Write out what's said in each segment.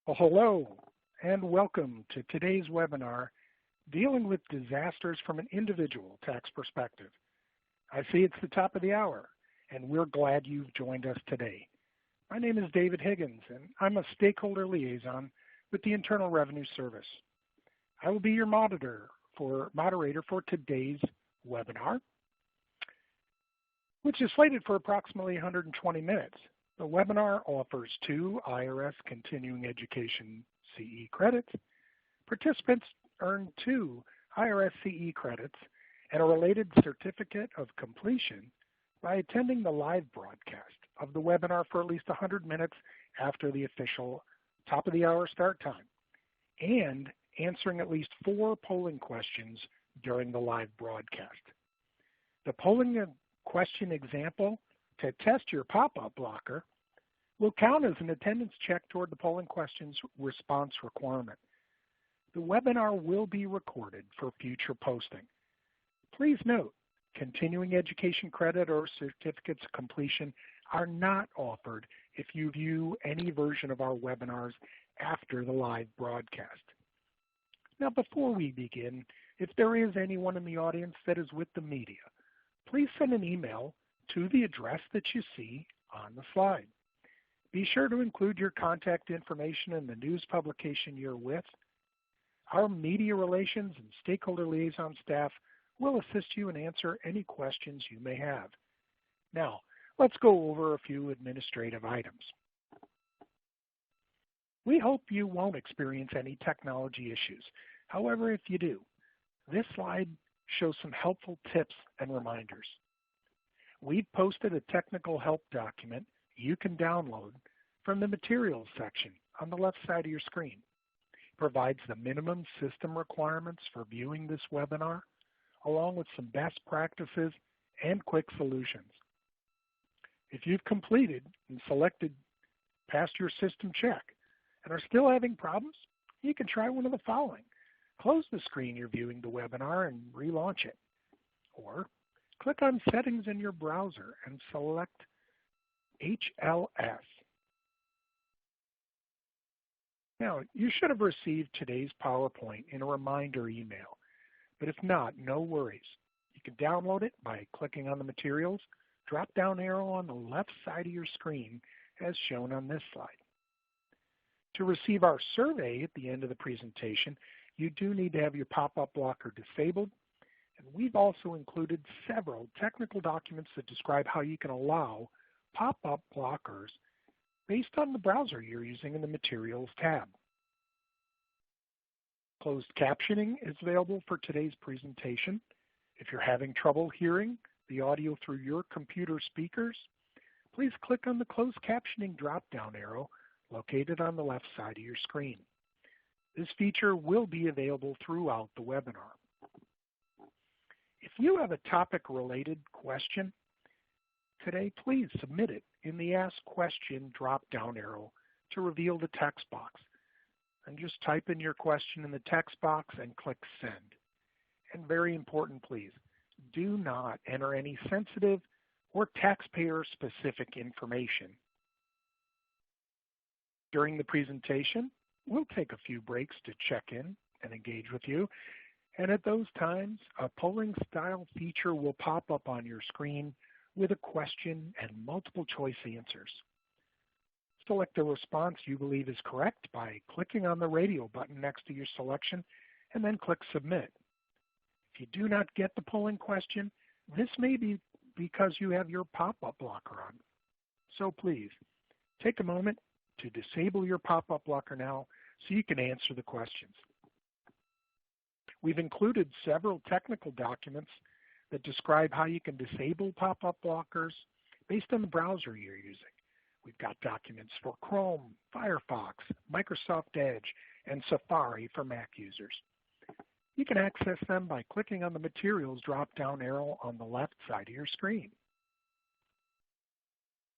Well, hello and welcome to today's webinar, Dealing with Disasters from an Individual Tax Perspective. I see it's the top of the hour, and we're glad you've joined us today. My name is David Higgins, and I'm a stakeholder liaison with the Internal Revenue Service. I will be your moderator for today's webinar, which is slated for approximately 120 minutes. The webinar offers 2 IRS Continuing Education CE credits. Participants earn 2 IRS CE credits and a related certificate of completion by attending the live broadcast of the webinar for at least 100 minutes after the official top of the hour start time, and answering at least 4 polling questions during the live broadcast. The polling question example to test your pop-up blocker will count as an attendance check toward the polling questions response requirement. The webinar will be recorded for future posting. Please note, continuing education credit or certificates of completion are not offered if you view any version of our webinars after the live broadcast. Now, before we begin, if there is anyone in the audience that is with the media, please send an email to the address that you see on the slide. Be sure to include your contact information in the news publication you're with. Our media relations and stakeholder liaison staff will assist you and answer any questions you may have. Now, let's go over a few administrative items. We hope you won't experience any technology issues. However, if you do, this slide shows some helpful tips and reminders. We've posted a technical help document you can download from the Materials section on the left side of your screen. It provides the minimum system requirements for viewing this webinar, along with some best practices and quick solutions. If you've completed and selected past your system check and are still having problems, you can try one of the following. Close the screen you're viewing the webinar and relaunch it. Or click on Settings in your browser and select HLS. Now, you should have received today's PowerPoint in a reminder email, but if not, no worries. You can download it by clicking on the Materials drop-down arrow on the left side of your screen as shown on this slide. To receive our survey at the end of the presentation, you do need to have your pop-up blocker disabled, and we've also included several technical documents that describe how you can allow pop-up blockers based on the browser you're using in the Materials tab. Closed captioning is available for today's presentation. If you're having trouble hearing the audio through your computer speakers, please click on the closed captioning drop-down arrow located on the left side of your screen. This feature will be available throughout the webinar. If you have a topic-related question today, please submit it in the Ask Question drop-down arrow to reveal the text box. And just type in your question in the text box and click Send. And very important, please, do not enter any sensitive or taxpayer-specific information. During the presentation, we'll take a few breaks to check in and engage with you. And at those times, a polling style feature will pop up on your screen with a question and multiple choice answers. Select the response you believe is correct by clicking on the radio button next to your selection and then click Submit. If you do not get the polling question, this may be because you have your pop-up blocker on. So please, take a moment to disable your pop-up blocker now so you can answer the questions. We've included several technical documents that describe how you can disable pop-up blockers based on the browser you're using. We've got documents for Chrome, Firefox, Microsoft Edge, and Safari for Mac users. You can access them by clicking on the Materials drop-down arrow on the left side of your screen.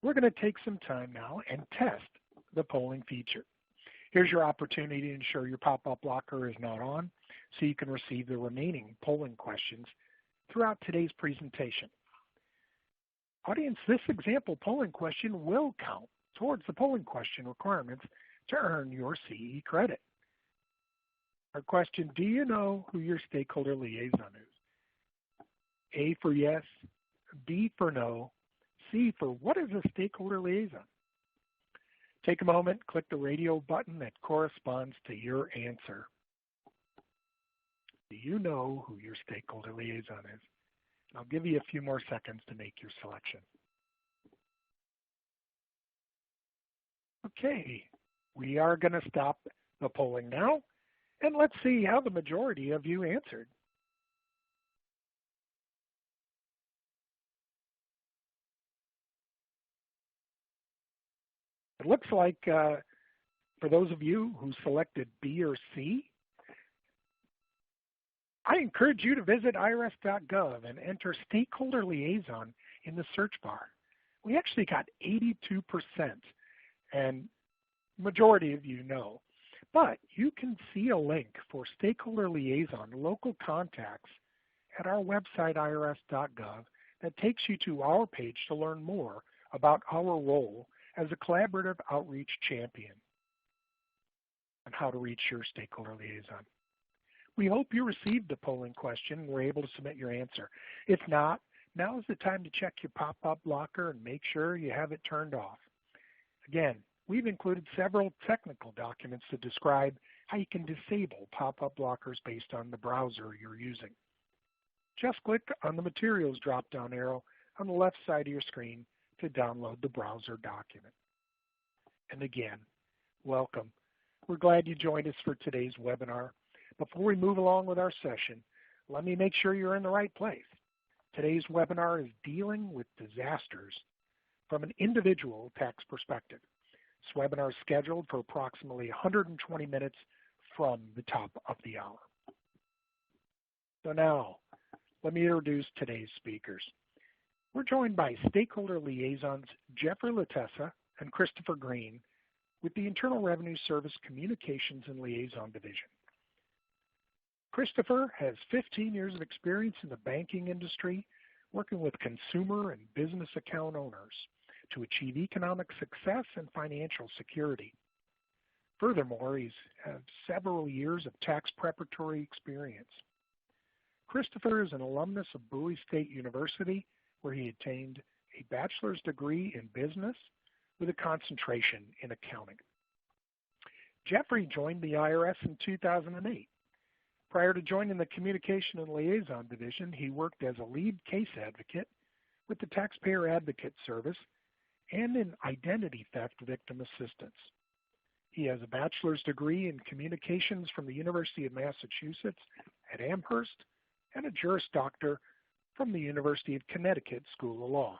We're going to take some time now and test the polling feature. Here's your opportunity to ensure your pop-up blocker is not on so you can receive the remaining polling questions throughout today's presentation. Audience, this example polling question will count towards the polling question requirements to earn your CE credit. Our question, do you know who your stakeholder liaison is? A for yes, B for no, C for what is a stakeholder liaison? Take a moment, click the radio button that corresponds to your answer. Do you know who your stakeholder liaison is? I'll give you a few more seconds to make your selection. Okay, we are going to stop the polling now, and let's see how the majority of you answered. It looks like for those of you who selected B or C, I encourage you to visit irs.gov and enter stakeholder liaison in the search bar. We actually got 82%, and majority of you know. But you can see a link for stakeholder liaison local contacts at our website, irs.gov, that takes you to our page to learn more about our role as a collaborative outreach champion and how to reach your stakeholder liaison. We hope you received the polling question and were able to submit your answer. If not, now is the time to check your pop-up blocker and make sure you have it turned off. Again, we've included several technical documents to describe how you can disable pop-up blockers based on the browser you're using. Just click on the Materials drop-down arrow on the left side of your screen to download the browser document. And again, welcome. We're glad you joined us for today's webinar. Before we move along with our session, let me make sure you're in the right place. Today's webinar is dealing with disasters from an individual tax perspective. This webinar is scheduled for approximately 120 minutes from the top of the hour. So now, let me introduce today's speakers. We're joined by Stakeholder Liaisons Jeffrey Latessa and Christopher Green with the Internal Revenue Service Communications and Liaison Division. Christopher has 15 years of experience in the banking industry, working with consumer and business account owners to achieve economic success and financial security. Furthermore, he's had several years of tax preparatory experience. Christopher is an alumnus of Bowie State University, where he attained a bachelor's degree in business with a concentration in accounting. Jeffrey joined the IRS in 2008. Prior to joining the Communication and Liaison Division, he worked as a lead case advocate with the Taxpayer Advocate Service and in identity theft victim assistance. He has a bachelor's degree in communications from the University of Massachusetts at Amherst and a Juris Doctor from the University of Connecticut School of Law.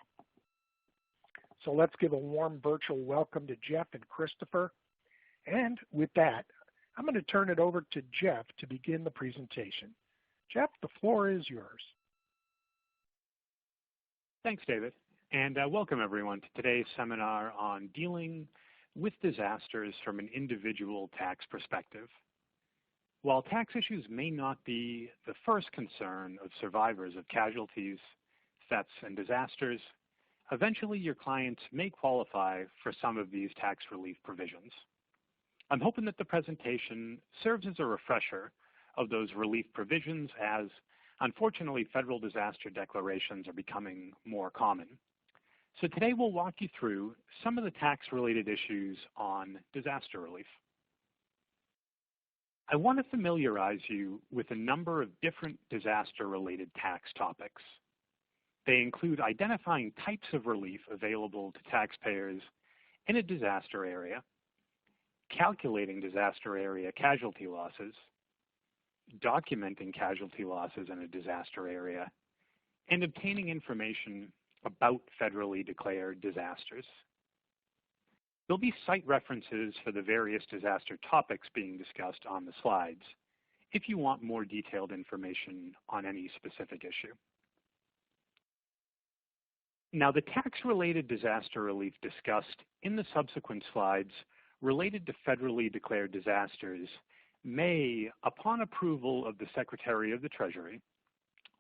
So let's give a warm virtual welcome to Jeff and Christopher. And with that, I'm going to turn it over to Jeff to begin the presentation. Jeff, the floor is yours. Thanks, David, and welcome everyone to today's seminar on dealing with disasters from an individual tax perspective. While tax issues may not be the first concern of survivors of casualties, thefts, and disasters, eventually your clients may qualify for some of these tax relief provisions. I'm hoping that the presentation serves as a refresher of those relief provisions as, unfortunately, federal disaster declarations are becoming more common. So today we'll walk you through some of the tax-related issues on disaster relief. I want to familiarize you with a number of different disaster-related tax topics. They include identifying types of relief available to taxpayers in a disaster area, calculating disaster area casualty losses, documenting casualty losses in a disaster area, and obtaining information about federally declared disasters. There'll be site references for the various disaster topics being discussed on the slides if you want more detailed information on any specific issue. Now, the tax-related disaster relief discussed in the subsequent slides related to federally declared disasters may, upon approval of the Secretary of the Treasury,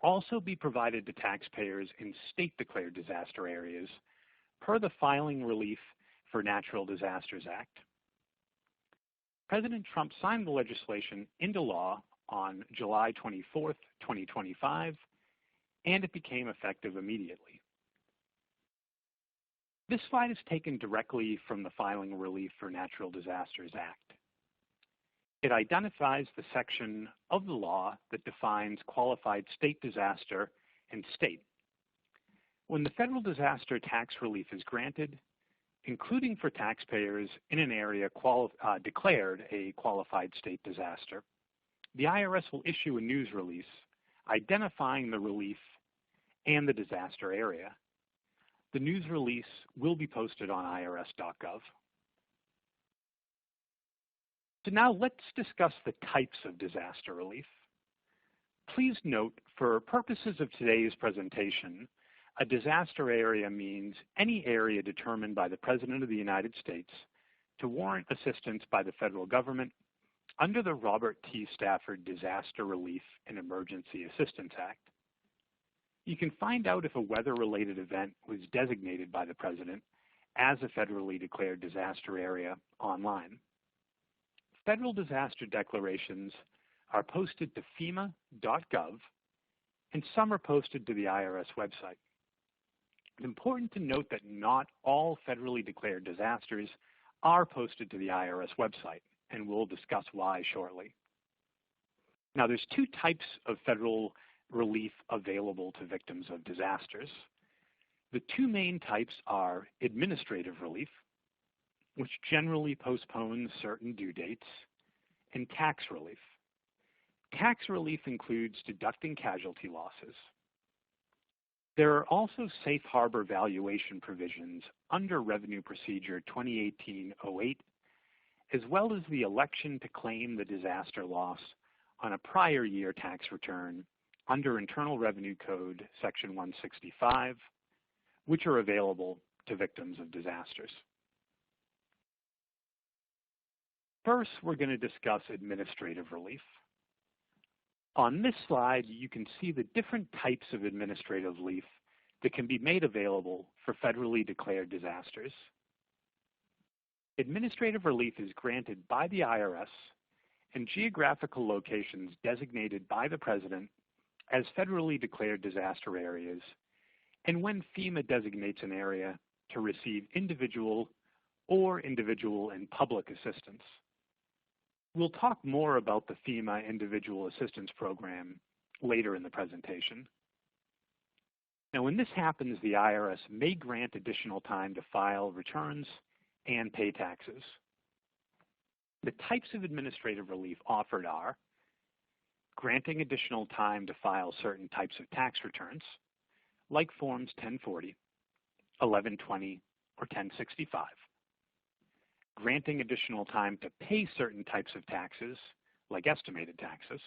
also be provided to taxpayers in state-declared disaster areas per the Filing Relief for Natural Disasters Act. President Trump signed the legislation into law on July 24th, 2025, and it became effective immediately. This slide is taken directly from the Filing Relief for Natural Disasters Act. It identifies the section of the law that defines qualified state disaster and state. When the federal disaster tax relief is granted, including for taxpayers in an area declared a qualified state disaster, the IRS will issue a news release identifying the relief and the disaster area. The news release will be posted on irs.gov. So now let's discuss the types of disaster relief. Please note, for purposes of today's presentation, a disaster area means any area determined by the President of the United States to warrant assistance by the federal government under the Robert T. Stafford Disaster Relief and Emergency Assistance Act. You can find out if a weather-related event was designated by the President as a federally declared disaster area online. Federal disaster declarations are posted to FEMA.gov, and some are posted to the IRS website. It's important to note that not all federally declared disasters are posted to the IRS website, and we'll discuss why shortly. Now, there's two types of federal relief available to victims of disasters. The two main types are administrative relief, which generally postpones certain due dates, and tax relief. Tax relief includes deducting casualty losses. There are also safe harbor valuation provisions under Revenue Procedure 2018-08, as well as the election to claim the disaster loss on a prior year tax return under Internal Revenue Code Section 165, which are available to victims of disasters. First, we're going to discuss administrative relief. On this slide, you can see the different types of administrative relief that can be made available for federally declared disasters. Administrative relief is granted by the IRS in geographical locations designated by the President as federally declared disaster areas, and when FEMA designates an area to receive individual and public assistance. We'll talk more about the FEMA Individual Assistance Program later in the presentation. Now, when this happens, the IRS may grant additional time to file returns and pay taxes. The types of administrative relief offered are granting additional time to file certain types of tax returns, like Forms 1040, 1120, or 1065. Granting additional time to pay certain types of taxes, like estimated taxes.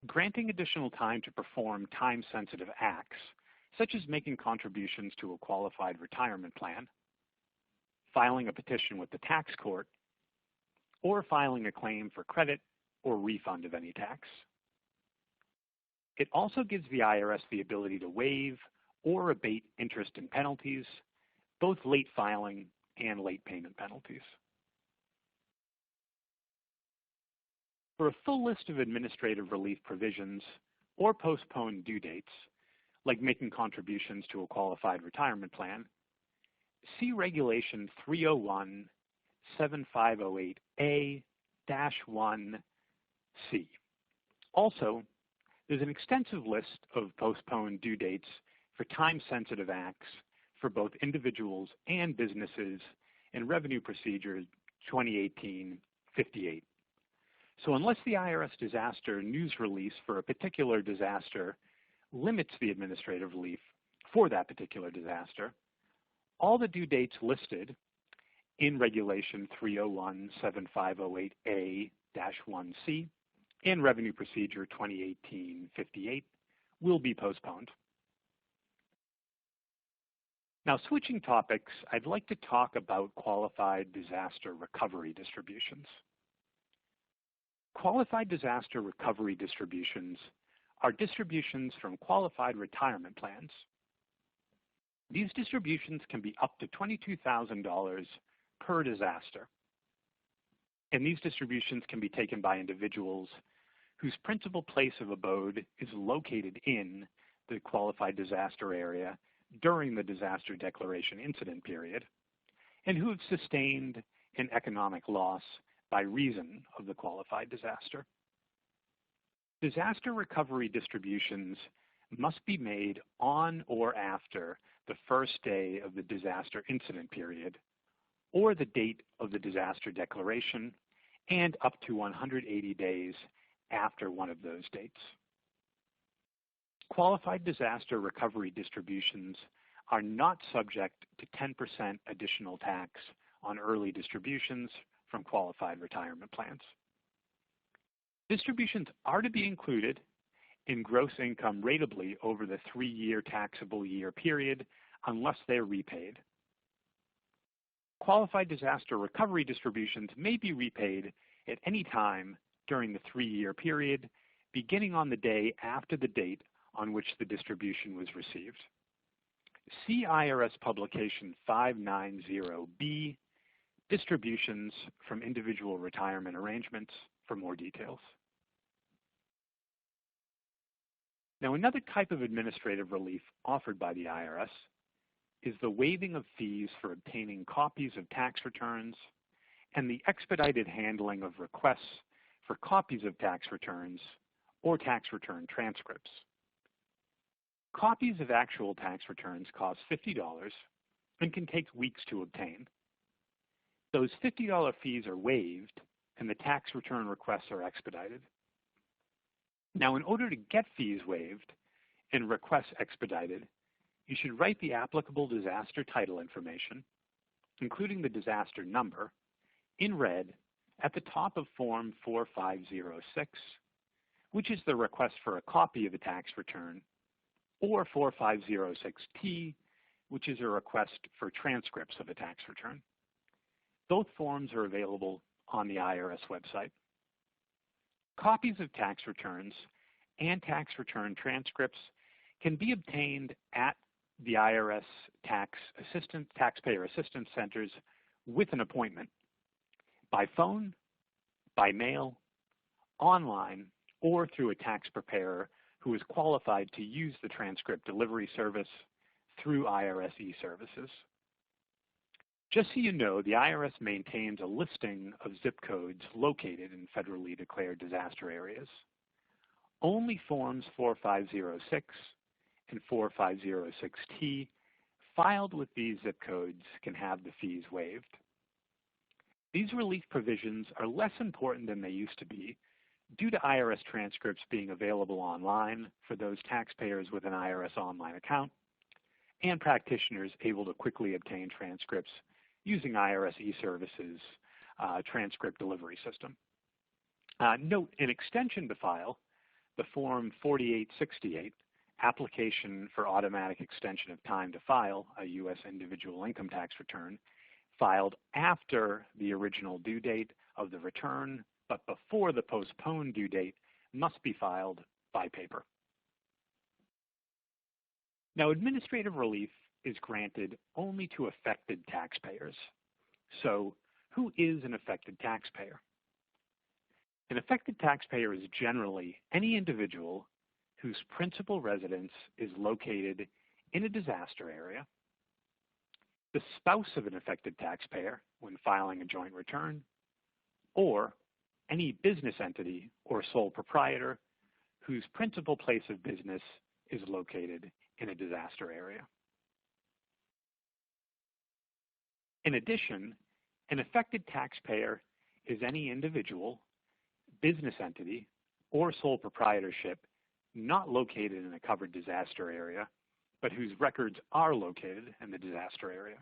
Granting additional time to perform time-sensitive acts, such as making contributions to a qualified retirement plan, filing a petition with the tax court, or filing a claim for credit or refund of any tax. It also gives the IRS the ability to waive or abate interest and penalties, both late filing and late payment penalties. For a full list of administrative relief provisions or postponed due dates, like making contributions to a qualified retirement plan, see Regulation 301-7508A-1C. Also, there's an extensive list of postponed due dates for time-sensitive acts for both individuals and businesses in Revenue Procedure 2018-58. So unless the IRS disaster news release for a particular disaster limits the administrative relief for that particular disaster, all the due dates listed in Regulation 301-7508A-1C and Revenue Procedure 2018-58 will be postponed. Now, switching topics, I'd like to talk about qualified disaster recovery distributions. Qualified disaster recovery distributions are distributions from qualified retirement plans. These distributions can be up to $22,000 per disaster. And these distributions can be taken by individuals whose principal place of abode is located in the qualified disaster area during the disaster declaration incident period, and who have sustained an economic loss by reason of the qualified disaster. Disaster recovery distributions must be made on or after the first day of the disaster incident period, or the date of the disaster declaration, and up to 180 days after one of those dates. Qualified disaster recovery distributions are not subject to 10% additional tax on early distributions from qualified retirement plans. Distributions are to be included in gross income ratably over the 3-year taxable year period unless they're repaid. Qualified disaster recovery distributions may be repaid at any time during the 3-year period, beginning on the day after the date on which the distribution was received. See IRS Publication 590B, Distributions from Individual Retirement Arrangements, for more details. Now, another type of administrative relief offered by the IRS is the waiving of fees for obtaining copies of tax returns and the expedited handling of requests for copies of tax returns or tax return transcripts. Copies of actual tax returns cost $50 and can take weeks to obtain. Those $50 fees are waived and the tax return requests are expedited. Now, in order to get fees waived and requests expedited, you should write the applicable disaster title information, including the disaster number, in red at the top of Form 4506, which is the request for a copy of a tax return, or 4506T, which is a request for transcripts of a tax return. Both forms are available on the IRS website. Copies of tax returns and tax return transcripts can be obtained at the IRS taxpayer assistance centers with an appointment, by phone, by mail, online, or through a tax preparer who is qualified to use the transcript delivery service through IRS e-services. Just so you know, the IRS maintains a listing of zip codes located in federally declared disaster areas. Only Forms 4506 and 4506T filed with these zip codes can have the fees waived. These relief provisions are less important than they used to be due to IRS transcripts being available online for those taxpayers with an IRS online account and practitioners able to quickly obtain transcripts using IRS e-services transcript delivery system. Note, an extension to file, the Form 4868, Application for Automatic Extension of Time to File a U.S. Individual Income Tax Return, filed after the original due date of the return, but before the postponed due date, must be filed by paper. Now, administrative relief is granted only to affected taxpayers. So, who is an affected taxpayer? An affected taxpayer is generally any individual whose principal residence is located in a disaster area, the spouse of an affected taxpayer when filing a joint return, or any business entity or sole proprietor whose principal place of business is located in a disaster area. In addition, an affected taxpayer is any individual, business entity, or sole proprietorship not located in a covered disaster area, but whose records are located in the disaster area.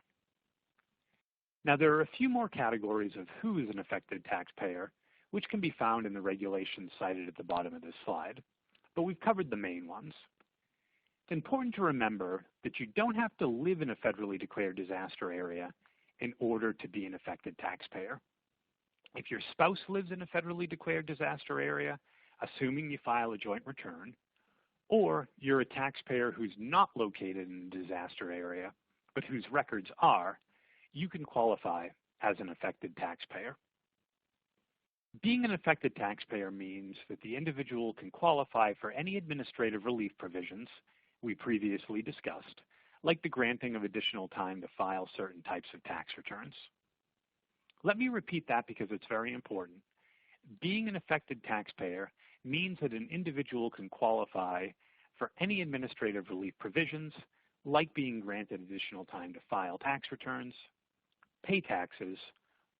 Now, there are a few more categories of who is an affected taxpayer, which can be found in the regulations cited at the bottom of this slide, but we've covered the main ones. It's important to remember that you don't have to live in a federally declared disaster area in order to be an affected taxpayer. If your spouse lives in a federally declared disaster area, assuming you file a joint return, or you're a taxpayer who's not located in a disaster area, but whose records are, you can qualify as an affected taxpayer. Being an affected taxpayer means that the individual can qualify for any administrative relief provisions we previously discussed, like the granting of additional time to file certain types of tax returns. Let me repeat that because it's very important. Being an affected taxpayer means that an individual can qualify for any administrative relief provisions, like being granted additional time to file tax returns, pay taxes,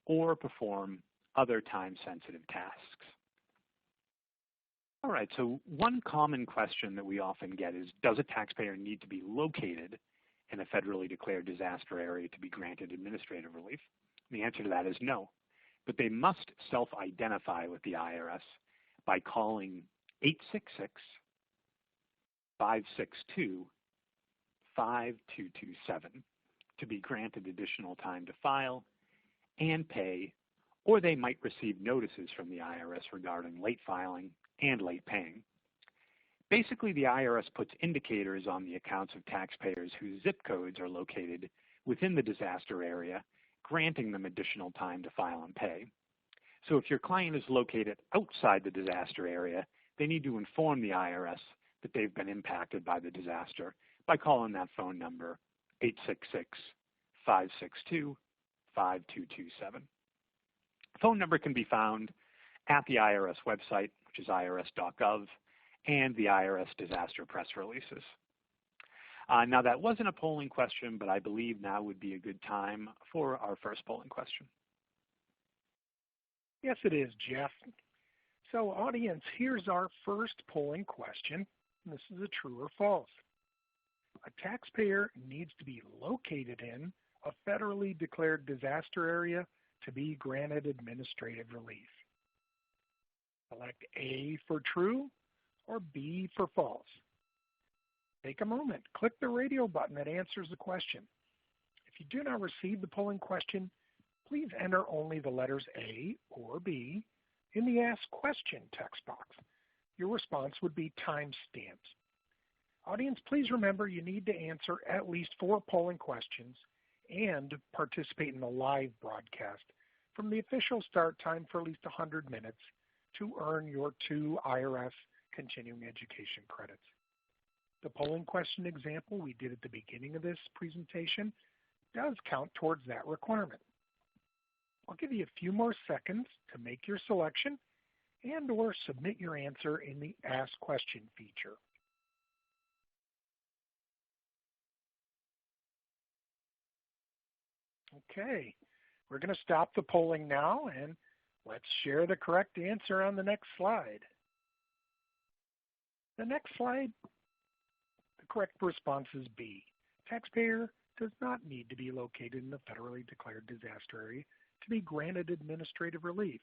or perform other time-sensitive tasks. All right, so one common question that we often get is, does a taxpayer need to be located in a federally declared disaster area to be granted administrative relief? The answer to that is no, but they must self-identify with the IRS by calling 866-562-5227 to be granted additional time to file and pay, or they might receive notices from the IRS regarding late filing and late paying. Basically, the IRS puts indicators on the accounts of taxpayers whose zip codes are located within the disaster area, granting them additional time to file and pay. So if your client is located outside the disaster area, they need to inform the IRS that they've been impacted by the disaster by calling that phone number, 866-562-5227. The phone number can be found at the IRS website, which is irs.gov, and the IRS disaster press releases. Now, that wasn't a polling question, but I believe now would be a good time for our first polling question. Yes, it is, Jeff. So, audience, here's our first polling question. This is a true or false. A taxpayer needs to be located in a federally declared disaster area to be granted administrative relief. Select A for true or B for false. Take a moment. Click the radio button that answers the question. If you do not receive the polling question, please enter only the letters A or B in the Ask Question text box. Your response would be time-stamped. Audience, please remember you need to answer at least 4 polling questions and participate in the live broadcast from the official start time for at least 100 minutes to earn your 2 IRS continuing education credits. The polling question example we did at the beginning of this presentation does count towards that requirement. I'll give you a few more seconds to make your selection and or submit your answer in the Ask Question feature. Okay, we're going to stop the polling now and let's share the correct answer on the next slide. The next slide, the correct response is B. Taxpayer does not need to be located in the federally declared disaster area to be granted administrative relief.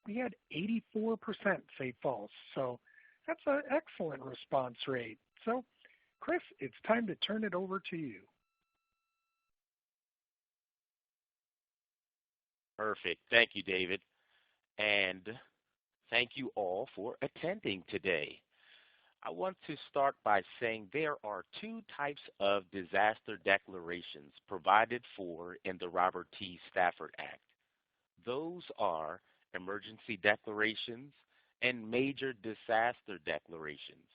We had 84% say false, so that's an excellent response rate. So, Chris, it's time to turn it over to you. Perfect. Thank you, David. And thank you all for attending today. I want to start by saying there are 2 types of disaster declarations provided for in the Robert T. Stafford Act. Those are emergency declarations and major disaster declarations.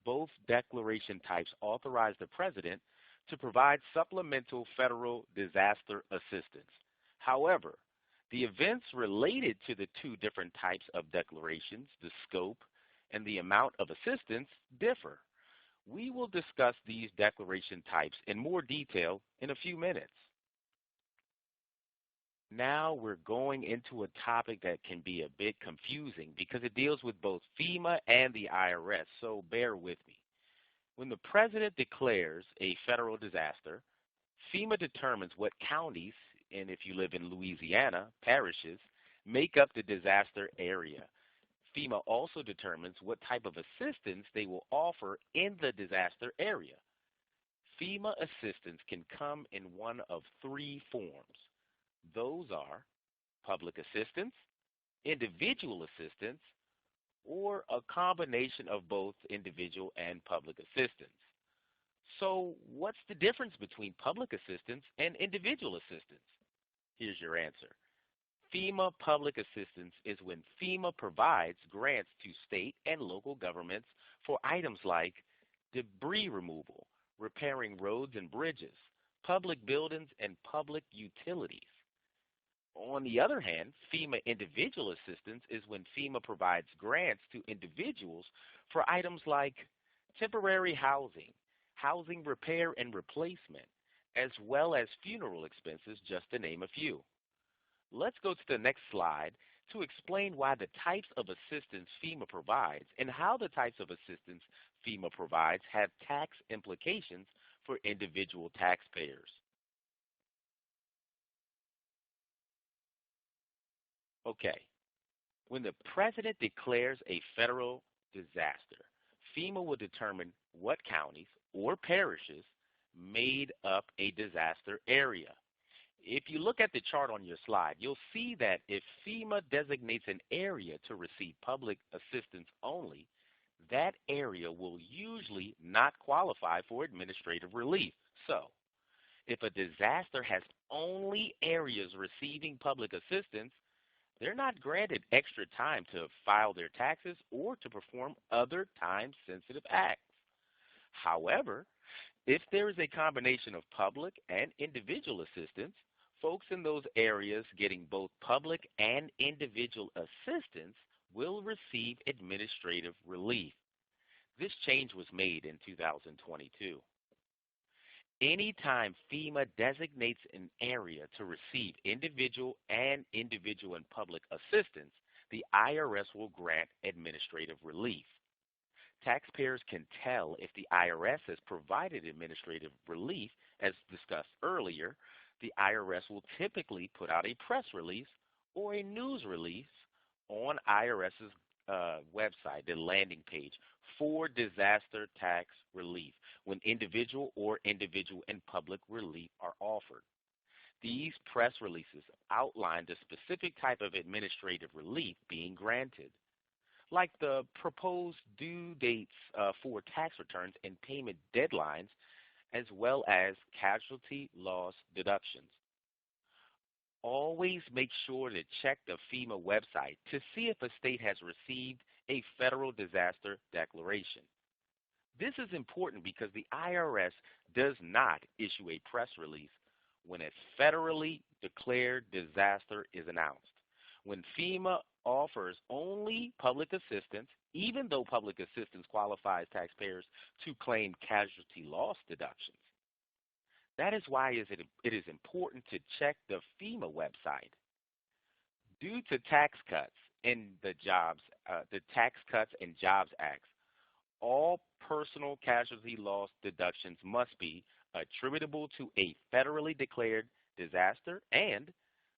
Both declaration types authorize the President to provide supplemental federal disaster assistance. However, the events related to the 2 different types of declarations, the scope and the amount of assistance, differ. We will discuss these declaration types in more detail in a few minutes. Now we're going into a topic that can be a bit confusing because it deals with both FEMA and the IRS, so bear with me. When the President declares a federal disaster, FEMA determines what counties, and if you live in Louisiana, parishes, make up the disaster area. FEMA also determines what type of assistance they will offer in the disaster area. FEMA assistance can come in one of 3 forms. Those are public assistance, individual assistance, or a combination of both individual and public assistance. So what's the difference between public assistance and individual assistance? Here's your answer. FEMA public assistance is when FEMA provides grants to state and local governments for items like debris removal, repairing roads and bridges, public buildings, and public utilities. On the other hand, FEMA individual assistance is when FEMA provides grants to individuals for items like temporary housing, housing repair and replacement, as well as funeral expenses, just to name a few. Let's go to the next slide to explain why the types of assistance FEMA provides and how the types of assistance FEMA provides have tax implications for individual taxpayers. Okay, when the president declares a federal disaster, FEMA will determine what counties or parishes made up a disaster area. If you look at the chart on your slide, you'll see that if FEMA designates an area to receive public assistance only, that area will usually not qualify for administrative relief. So, if a disaster has only areas receiving public assistance, they're not granted extra time to file their taxes or to perform other time-sensitive acts. However, if there is a combination of public and individual assistance, folks in those areas getting both public and individual assistance will receive administrative relief. This change was made in 2022. Anytime FEMA designates an area to receive individual and public assistance, the IRS will grant administrative relief. Taxpayers can tell if the IRS has provided administrative relief. As discussed earlier, the IRS will typically put out a press release or a news release on IRS's website, the landing page, for disaster tax relief when individual and public relief are offered. These press releases outline the specific type of administrative relief being granted, like the proposed due dates for tax returns and payment deadlines, as well as casualty loss deductions. Always make sure to check the FEMA website to see if a state has received a federal disaster declaration. This is important because the IRS does not issue a press release when a federally declared disaster is announced. When FEMA offers only public assistance, even though public assistance qualifies taxpayers to claim casualty loss deductions. That is why it is important to check the FEMA website. Due to tax cuts in the Tax Cuts and Jobs Act, all personal casualty loss deductions must be attributable to a federally declared disaster, and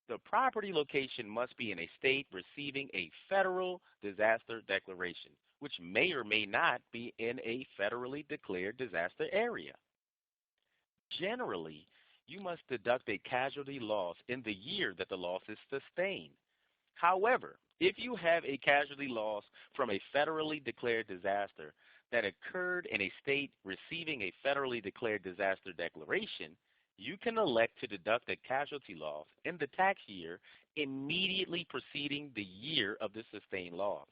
the property location must be in a state receiving a federal disaster declaration, which may or may not be in a federally declared disaster area. Generally, you must deduct a casualty loss in the year that the loss is sustained. However, if you have a casualty loss from a federally declared disaster that occurred in a state receiving a federally declared disaster declaration, you can elect to deduct a casualty loss in the tax year immediately preceding the year of the sustained loss.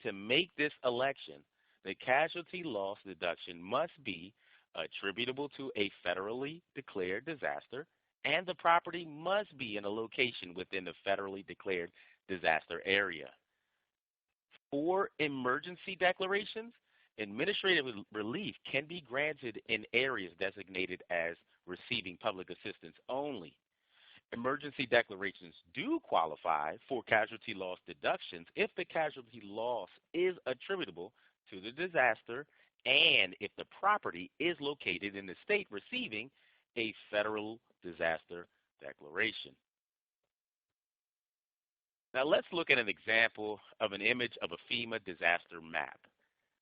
To make this election, the casualty loss deduction must be attributable to a federally declared disaster, and the property must be in a location within the federally declared disaster area. For emergency declarations, administrative relief can be granted in areas designated as receiving public assistance only. Emergency declarations do qualify for casualty loss deductions if the casualty loss is attributable to the disaster and if the property is located in the state receiving a federal disaster declaration. Now let's look at an example of an image of a FEMA disaster map.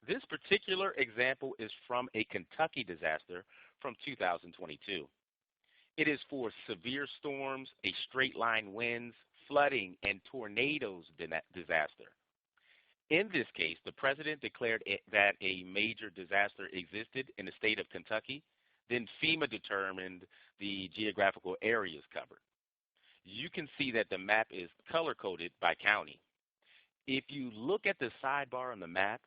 This particular example is from a Kentucky disaster from 2022. It is for severe storms, a straight line winds, flooding, and tornadoes disaster. In this case, the president declared that a major disaster existed in the state of Kentucky. Then FEMA determined the geographical areas covered. you can see that the map is color-coded by county. If you look at the sidebar on the map,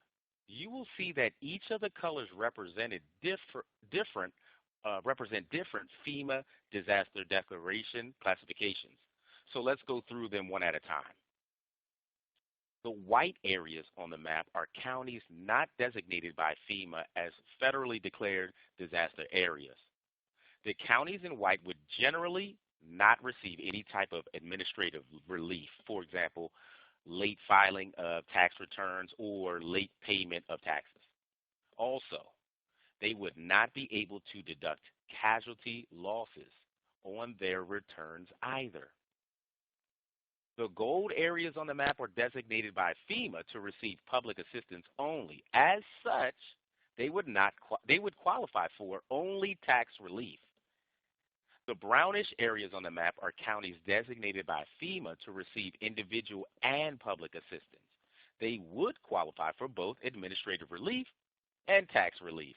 you will see that each of the colors represent different FEMA disaster declaration classifications. So let's go through them one at a time. The white areas on the map are counties not designated by FEMA as federally declared disaster areas. The counties in white would generally not receive any type of administrative relief, for example, late filing of tax returns or late payment of taxes. Also, they would not be able to deduct casualty losses on their returns either. The gold areas on the map are designated by FEMA to receive public assistance only. As such, they would qualify for only tax relief. The brownish areas on the map are counties designated by FEMA to receive individual and public assistance. They would qualify for both administrative relief and tax relief.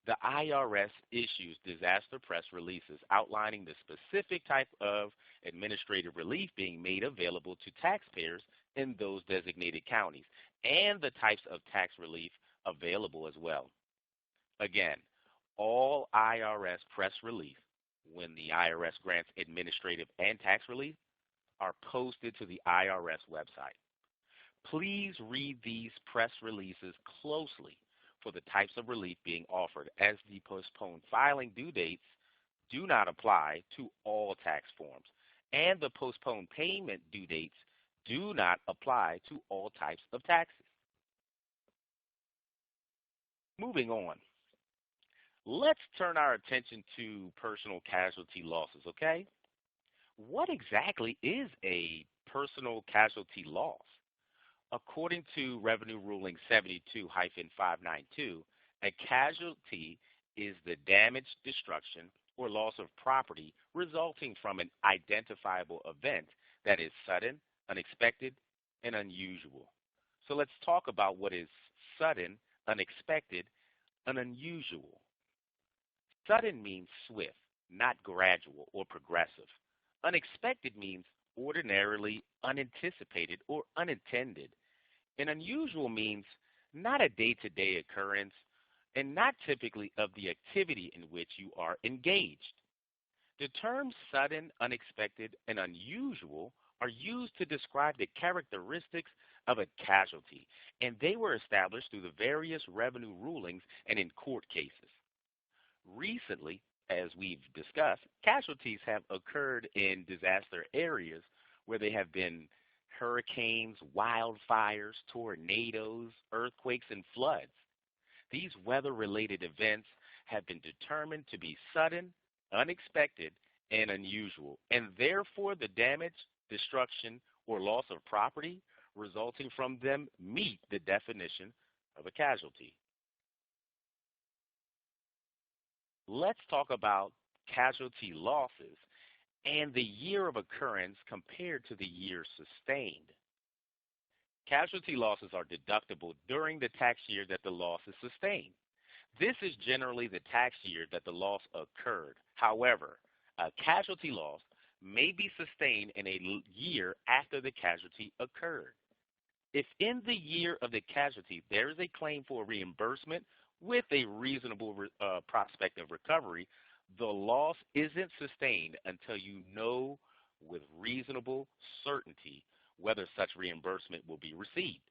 The IRS issues disaster press releases outlining the specific type of administrative relief being made available to taxpayers in those designated counties and the types of tax relief available as well. Again, all IRS press relief, when the IRS grants administrative and tax relief, are posted to the IRS website. Please read these press releases closely for the types of relief being offered, as the postponed filing due dates do not apply to all tax forms, and the postponed payment due dates do not apply to all types of taxes. Moving on, let's turn our attention to personal casualty losses, okay? What exactly is a personal casualty loss? According to Revenue Ruling 72-592, a casualty is the damage, destruction, or loss of property resulting from an identifiable event that is sudden, unexpected, and unusual. So let's talk about what is sudden, unexpected, and unusual. Sudden means swift, not gradual or progressive. Unexpected means ordinarily unanticipated or unintended. And unusual means not a day-to-day occurrence and not typically of the activity in which you are engaged. The terms sudden, unexpected, and unusual are used to describe the characteristics of a casualty, and they were established through the various revenue rulings and in court cases. Recently, as we've discussed, casualties have occurred in disaster areas where they have been hurricanes, wildfires, tornadoes, earthquakes, and floods. These weather-related events have been determined to be sudden, unexpected, and unusual, and therefore the damage, destruction, or loss of property resulting from them meet the definition of a casualty. Let's talk about casualty losses and the year of occurrence compared to the year sustained. Casualty losses are deductible during the tax year that the loss is sustained. This is generally the tax year that the loss occurred. However, a casualty loss may be sustained in a year after the casualty occurred. If in the year of the casualty there is a claim for reimbursement with a reasonable prospect of recovery, the loss isn't sustained until you know with reasonable certainty whether such reimbursement will be received.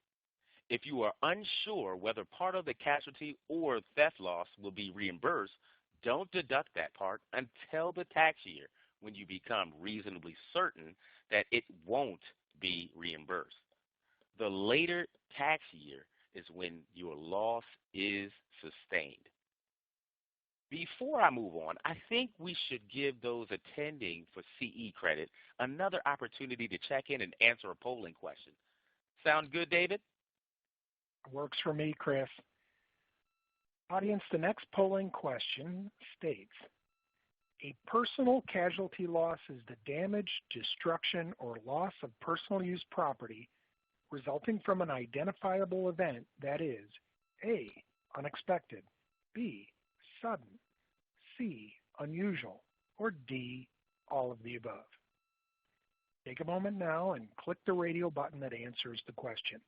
If you are unsure whether part of the casualty or theft loss will be reimbursed, don't deduct that part until the tax year when you become reasonably certain that it won't be reimbursed. The later tax year is when your loss is sustained. Before I move on, I think we should give those attending for CE credit another opportunity to check in and answer a polling question. Sound good, David? Works for me, Chris. Audience, the next polling question states, a personal casualty loss is the damage, destruction, or loss of personal use property resulting from an identifiable event that is A, unexpected, B, sudden, C, unusual, or D, all of the above. Take a moment now and click the radio button that answers the question.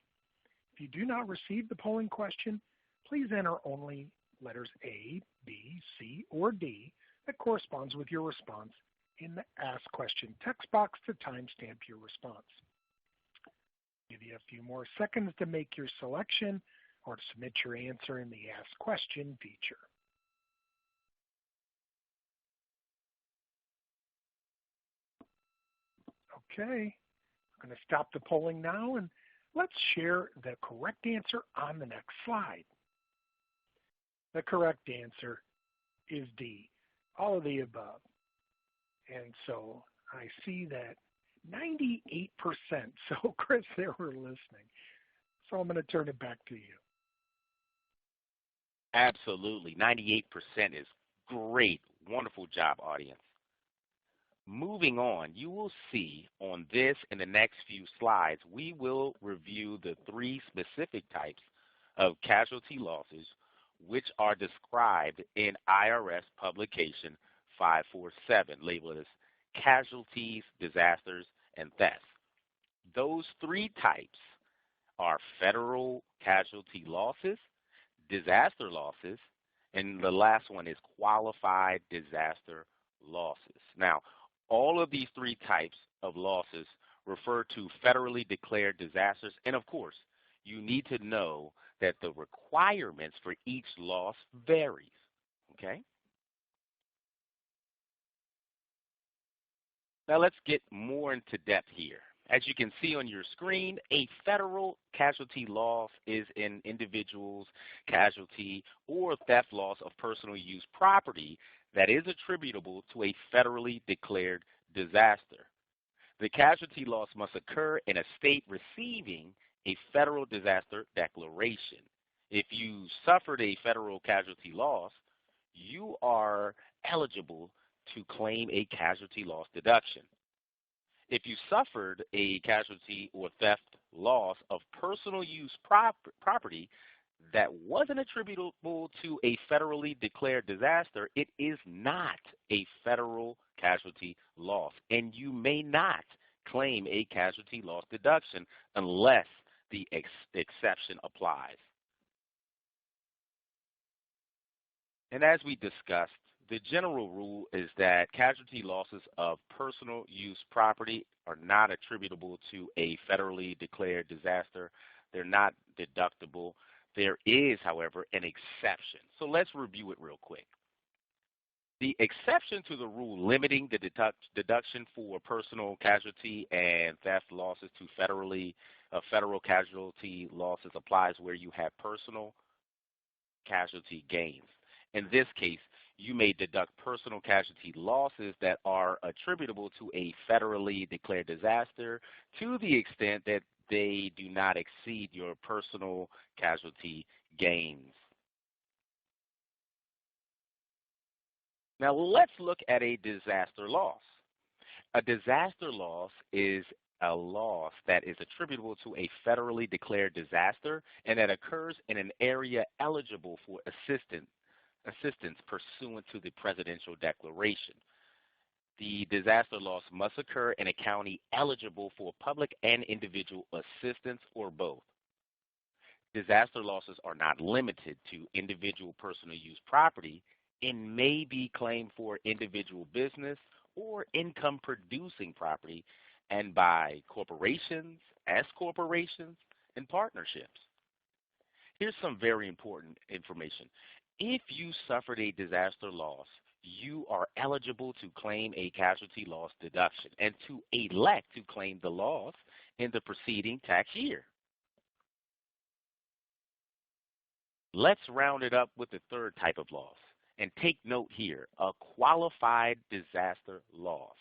If you do not receive the polling question, please enter only letters A, B, C, or D that corresponds with your response in the Ask Question text box to timestamp your response. Give you a few more seconds to make your selection or to submit your answer in the Ask Question feature. Okay, I'm going to stop the polling now and let's share the correct answer on the next slide. The correct answer is D, all of the above. And so I see that 98%, so Chris, they were listening. So I'm going to turn it back to you. Absolutely. 98% is great. Wonderful job, audience. Moving on, you will see on this and the next few slides, we will review the 3 specific types of casualty losses which are described in IRS publication 547, labeled as casualties, disasters, and thefts. Those 3 types are federal casualty losses, disaster losses, and the last one is qualified disaster losses. Now, all of these 3 types of losses refer to federally declared disasters, and of course, you need to know that the requirements for each loss varies, okay? Now let's get more into depth here. As you can see on your screen, a federal casualty loss is an individual's casualty or theft loss of personal use property that is attributable to a federally declared disaster. The casualty loss must occur in a state receiving a federal disaster declaration. If you suffered a federal casualty loss, you are eligible to claim a casualty loss deduction. If you suffered a casualty or theft loss of personal use property that wasn't attributable to a federally declared disaster, it is not a federal casualty loss, and you may not claim a casualty loss deduction unless the exception applies. And as we discussed, the general rule is that casualty losses of personal use property are not attributable to a federally declared disaster. They're not deductible. There is, however, an exception. So let's review it real quick. The exception to the rule limiting the deduction for personal casualty and theft losses to federal casualty losses applies where you have personal casualty gains. In this case, you may deduct personal casualty losses that are attributable to a federally declared disaster to the extent that they do not exceed your personal casualty gains. Now let's look at a disaster loss. A disaster loss is a loss that is attributable to a federally declared disaster and that occurs in an area eligible for assistance pursuant to the presidential declaration. The disaster loss must occur in a county eligible for public and individual assistance or both. Disaster losses are not limited to individual personal use property and may be claimed for individual business or income producing property and by corporations, S corporations, and partnerships. Here's some very important information. If you suffered a disaster loss, you are eligible to claim a casualty loss deduction and to elect to claim the loss in the preceding tax year. Let's round it up with the 3rd type of loss. And take note here, a qualified disaster loss.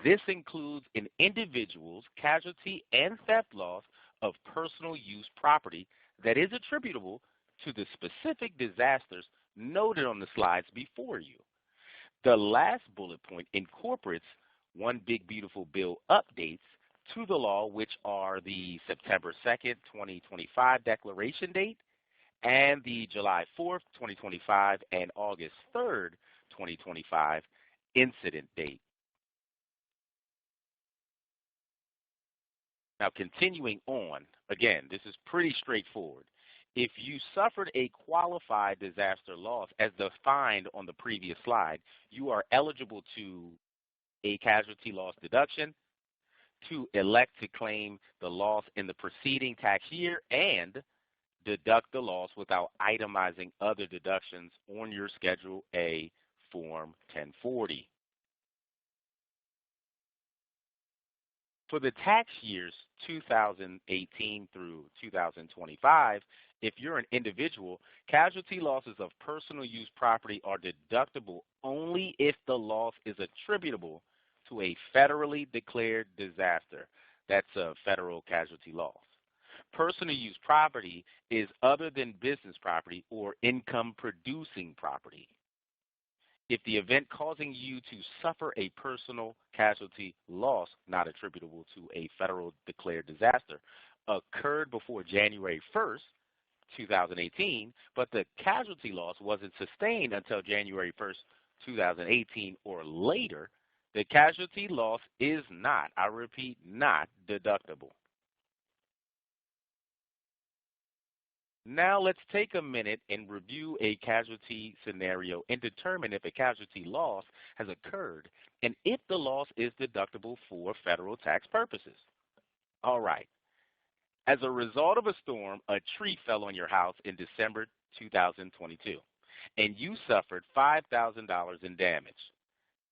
This includes an individual's casualty and theft loss of personal use property that is attributable to the specific disasters noted on the slides before you. The last bullet point incorporates One Big Beautiful Bill updates to the law, which are the September 2nd, 2025 declaration date and the July 4th, 2025 and August 3rd, 2025 incident date. Now, continuing on, again, this is pretty straightforward. If you suffered a qualified disaster loss as defined on the previous slide, you are eligible to a casualty loss deduction, to elect to claim the loss in the preceding tax year, and deduct the loss without itemizing other deductions on your Schedule A Form 1040. For the tax years 2018 through 2025, if you're an individual, casualty losses of personal use property are deductible only if the loss is attributable to a federally declared disaster. That's a federal casualty loss. Personal use property is other than business property or income-producing property. If the event causing you to suffer a personal casualty loss not attributable to a federal declared disaster occurred before January 1st, 2018, but the casualty loss wasn't sustained until January 1st, 2018 or later, the casualty loss is not, I repeat, not deductible. Now let's take a minute and review a casualty scenario and determine if a casualty loss has occurred and if the loss is deductible for federal tax purposes. All right. As a result of a storm, a tree fell on your house in December 2022, and you suffered $5,000 in damage.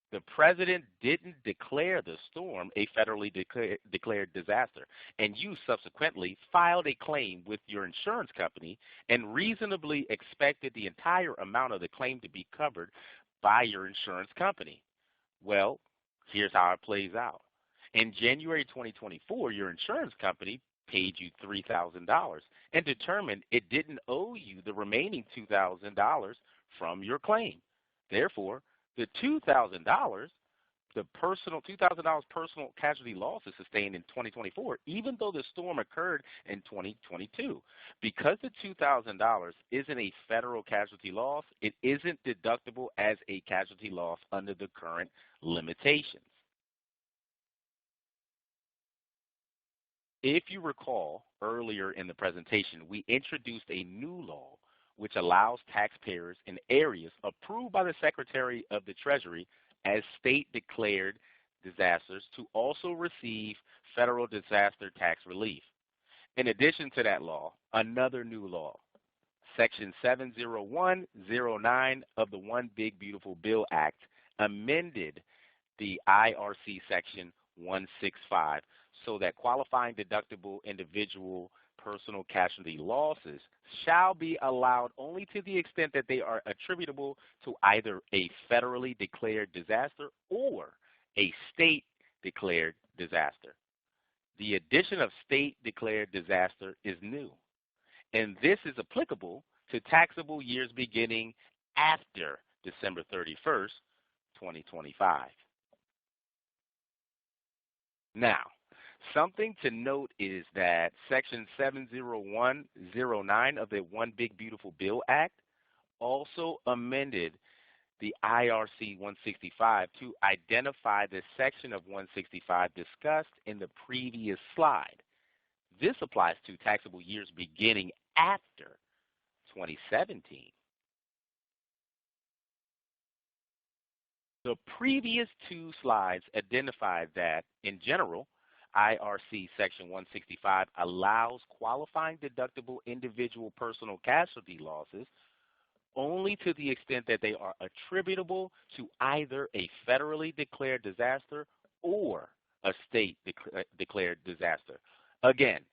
The president didn't declare the storm a federally declared disaster, and you subsequently filed a claim with your insurance company and reasonably expected the entire amount of the claim to be covered by your insurance company. Well, here's how it plays out. In January 2024, your insurance company paid you $3,000 and determined it didn't owe you the remaining $2,000 from your claim. Therefore, the $2,000 personal casualty loss is sustained in 2024, even though the storm occurred in 2022. Because the $2,000 isn't a federal casualty loss, it isn't deductible as a casualty loss under the current limitations. If you recall, earlier in the presentation, we introduced a new law which allows taxpayers in areas approved by the Secretary of the Treasury as state-declared disasters to also receive federal disaster tax relief. In addition to that law, another new law, Section 70109 of the One Big Beautiful Bill Act, amended the IRC Section 165 so that qualifying deductible individual personal casualty losses shall be allowed only to the extent that they are attributable to either a federally declared disaster or a state-declared disaster. The addition of state-declared disaster is new, and this is applicable to taxable years beginning after December 31st, 2025. Now, something to note is that Section 70109 of the One Big Beautiful Bill Act also amended the IRC 165 to identify the section of 165 discussed in the previous slide. This applies to taxable years beginning after 2017. The previous two slides identified that, in general, IRC Section 165 allows qualifying deductible individual personal casualty losses only to the extent that they are attributable to either a federally declared disaster or a state-declared disaster. Again,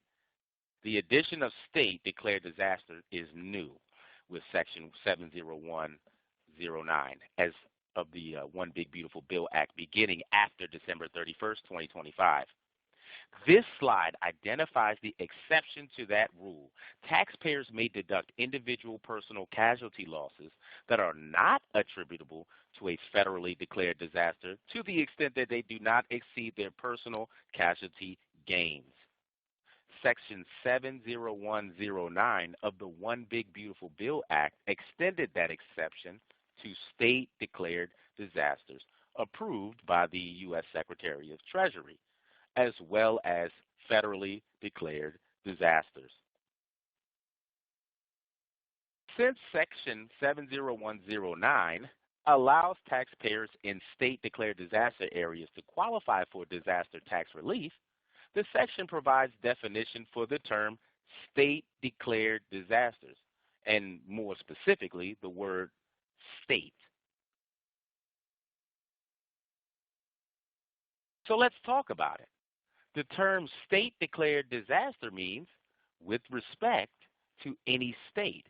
the addition of state-declared disaster is new with Section 70109 as of the One Big Beautiful Bill Act beginning after December 31st, 2025. This slide identifies the exception to that rule. Taxpayers may deduct individual personal casualty losses that are not attributable to a federally declared disaster to the extent that they do not exceed their personal casualty gains. Section 70109 of the One Big Beautiful Bill Act extended that exception to state-declared disasters approved by the U.S. Secretary of Treasury, as well as federally declared disasters. Since Section 70109 allows taxpayers in state-declared disaster areas to qualify for disaster tax relief, the section provides definition for the term state-declared disasters, and more specifically, the word state. So let's talk about it. The term state-declared disaster means with respect to any state,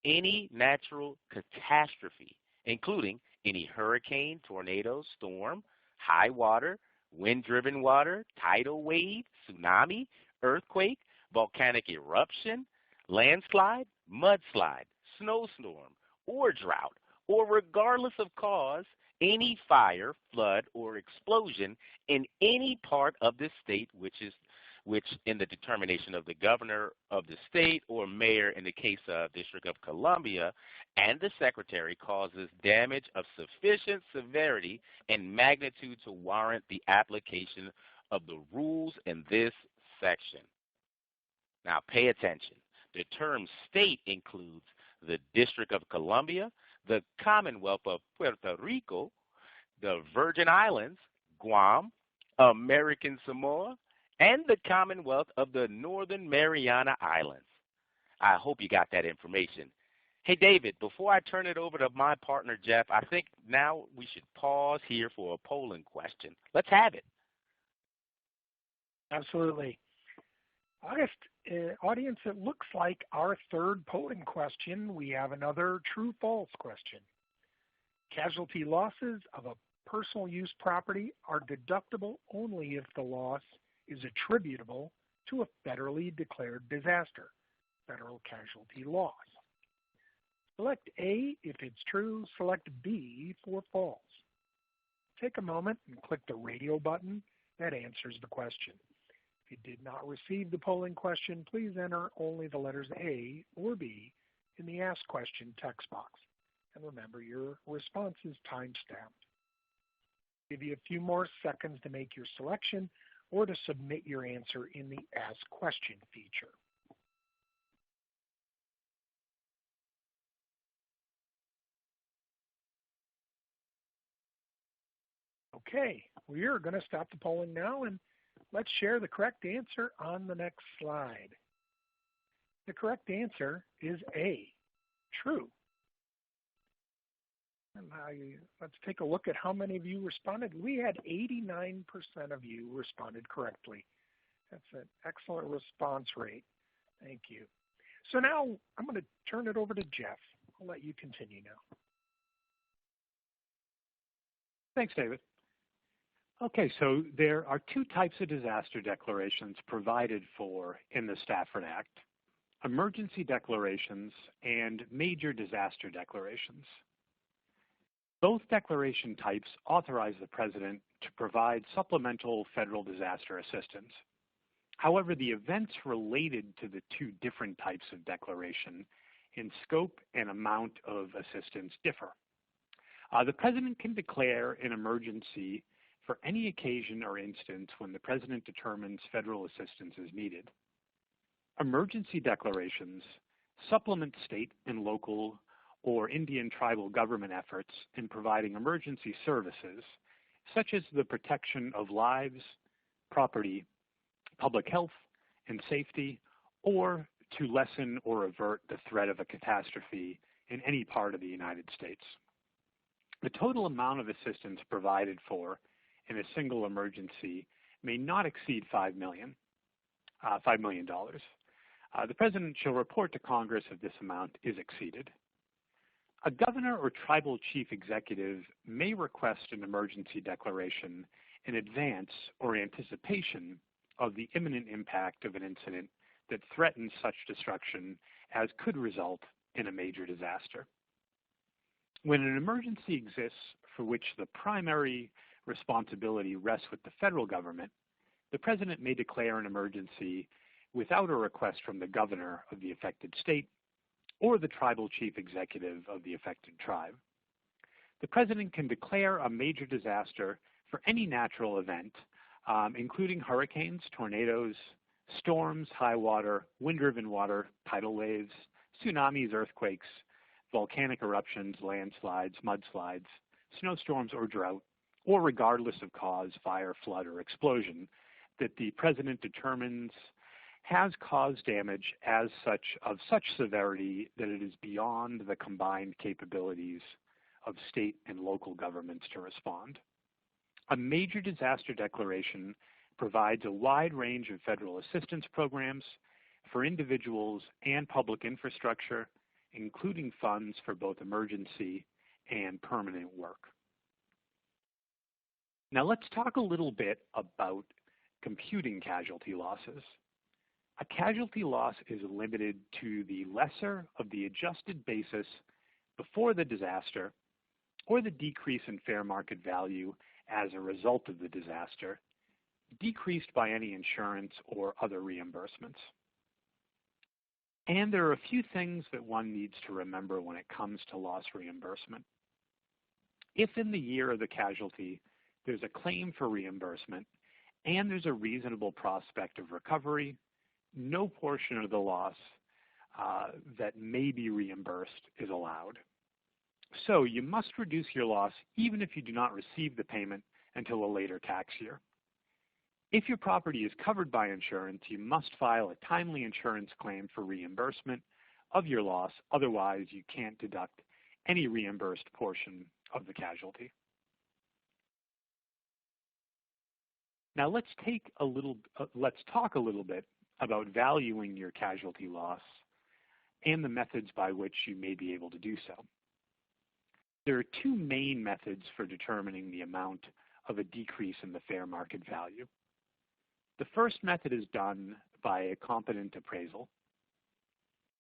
any natural catastrophe, including any hurricane, tornado, storm, high water, wind-driven water, tidal wave, tsunami, earthquake, volcanic eruption, landslide, mudslide, snowstorm, or drought, or regardless of cause, any fire, flood, or explosion in any part of the state which in the determination of the governor of the state or mayor in the case of District of Columbia and the secretary causes damage of sufficient severity and magnitude to warrant the application of the rules in this section. Now pay attention. The term state includes the District of Columbia, the Commonwealth of Puerto Rico, the Virgin Islands, Guam, American Samoa, and the Commonwealth of the Northern Mariana Islands. I hope you got that information. Hey, David, before I turn it over to my partner, Jeff, I think now we should pause here for a polling question. Let's have it. Absolutely. August, audience, it looks like our third polling question, we have another true-false question. Casualty losses of a personal use property are deductible only if the loss is attributable to a federally declared disaster, federal casualty loss. Select A if it's true, select B for false. Take a moment and click the radio button that answers the question. If you did not receive the polling question, please enter only the letters A or B in the Ask Question text box. And remember, your response is time-stamped. Give you a few more seconds to make your selection or to submit your answer in the Ask Question feature. Okay, we are going to stop the polling now and let's share the correct answer on the next slide. The correct answer is A, true. And let's take a look at how many of you responded. We had 89% of you responded correctly. That's an excellent response rate. Thank you. So now I'm going to turn it over to Jeff. I'll let you continue now. Thanks, David. Okay, so there are two types of disaster declarations provided for in the Stafford Act: emergency declarations and major disaster declarations. Both declaration types authorize the President to provide supplemental federal disaster assistance. However, the events related to the two different types of declaration in scope and amount of assistance differ. The President can declare an emergency for any occasion or instance when the President determines federal assistance is needed. Emergency declarations supplement state and local or Indian tribal government efforts in providing emergency services, such as the protection of lives, property, public health, and safety, or to lessen or avert the threat of a catastrophe in any part of the United States. The total amount of assistance provided for in a single emergency may not exceed $5 million. The President shall report to Congress if this amount is exceeded. A governor or tribal chief executive may request an emergency declaration in advance or anticipation of the imminent impact of an incident that threatens such destruction as could result in a major disaster. When an emergency exists for which the primary responsibility rests with the federal government, the President may declare an emergency without a request from the governor of the affected state or the tribal chief executive of the affected tribe. The President can declare a major disaster for any natural event, including hurricanes, tornadoes, Storms, high water, wind-driven water, tidal waves, tsunamis, earthquakes, volcanic eruptions, landslides, mudslides, snowstorms, or drought, or regardless of cause, fire, flood, or explosion, that the President determines has caused damage of such severity that it is beyond the combined capabilities of state and local governments to respond. A major disaster declaration provides a wide range of federal assistance programs for individuals and public infrastructure, including funds for both emergency and permanent work. Now let's talk a little bit about computing casualty losses. A casualty loss is limited to the lesser of the adjusted basis before the disaster or the decrease in fair market value as a result of the disaster, decreased by any insurance or other reimbursements. And there are a few things that one needs to remember when it comes to loss reimbursement. If in the year of the casualty there's a claim for reimbursement and there's a reasonable prospect of recovery, no portion of the loss that may be reimbursed is allowed. So you must reduce your loss even if you do not receive the payment until a later tax year. If your property is covered by insurance, you must file a timely insurance claim for reimbursement of your loss. Otherwise, you can't deduct any reimbursed portion of the casualty. Now let's talk a little bit about valuing your casualty loss and the methods by which you may be able to do so. There are two main methods for determining the amount of a decrease in the fair market value. The first method is done by a competent appraisal.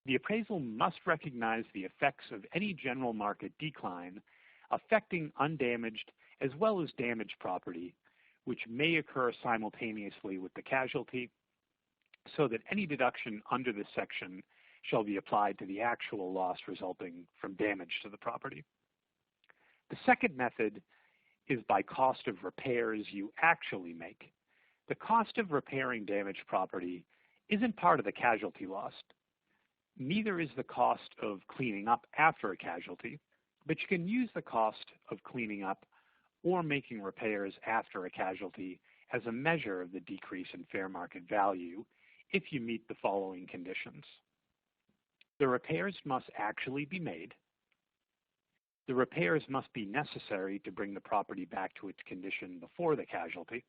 The appraisal must recognize the effects of any general market decline affecting undamaged as well as damaged property, which may occur simultaneously with the casualty, so that any deduction under this section shall be applied to the actual loss resulting from damage to the property. The second method is by cost of repairs you actually make. The cost of repairing damaged property isn't part of the casualty loss. Neither is the cost of cleaning up after a casualty, but you can use the cost of cleaning up or making repairs after a casualty as a measure of the decrease in fair market value if you meet the following conditions. The repairs must actually be made. The repairs must be necessary to bring the property back to its condition before the casualty.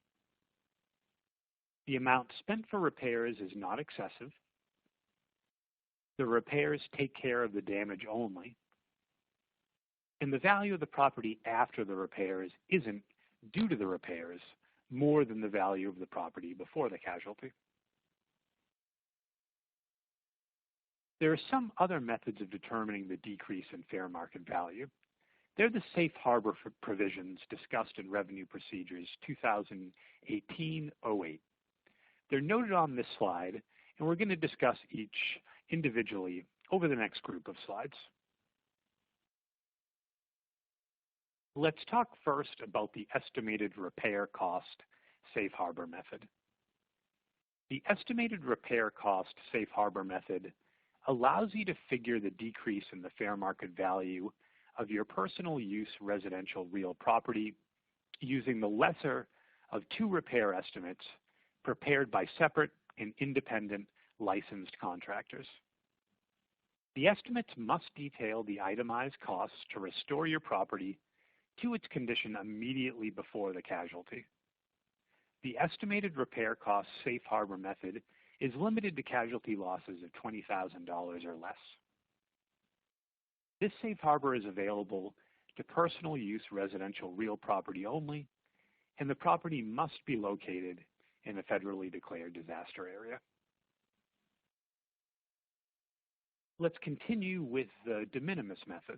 The amount spent for repairs is not excessive. The repairs take care of the damage only. And the value of the property after the repairs isn't, due to the repairs, more than the value of the property before the casualty. There are some other methods of determining the decrease in fair market value. They're the safe harbor provisions discussed in Revenue Procedures 2018-08. They're noted on this slide, and we're going to discuss each individually over the next group of slides. Let's talk first about the estimated repair cost safe harbor method. The estimated repair cost safe harbor method allows you to figure the decrease in the fair market value of your personal use residential real property using the lesser of two repair estimates prepared by separate and independent licensed contractors. The estimates must detail the itemized costs to restore your property to its condition immediately before the casualty. The estimated repair cost safe harbor method is limited to casualty losses of $20,000 or less. This safe harbor is available to personal use residential real property only, and the property must be located in a federally declared disaster area. Let's continue with the de minimis method.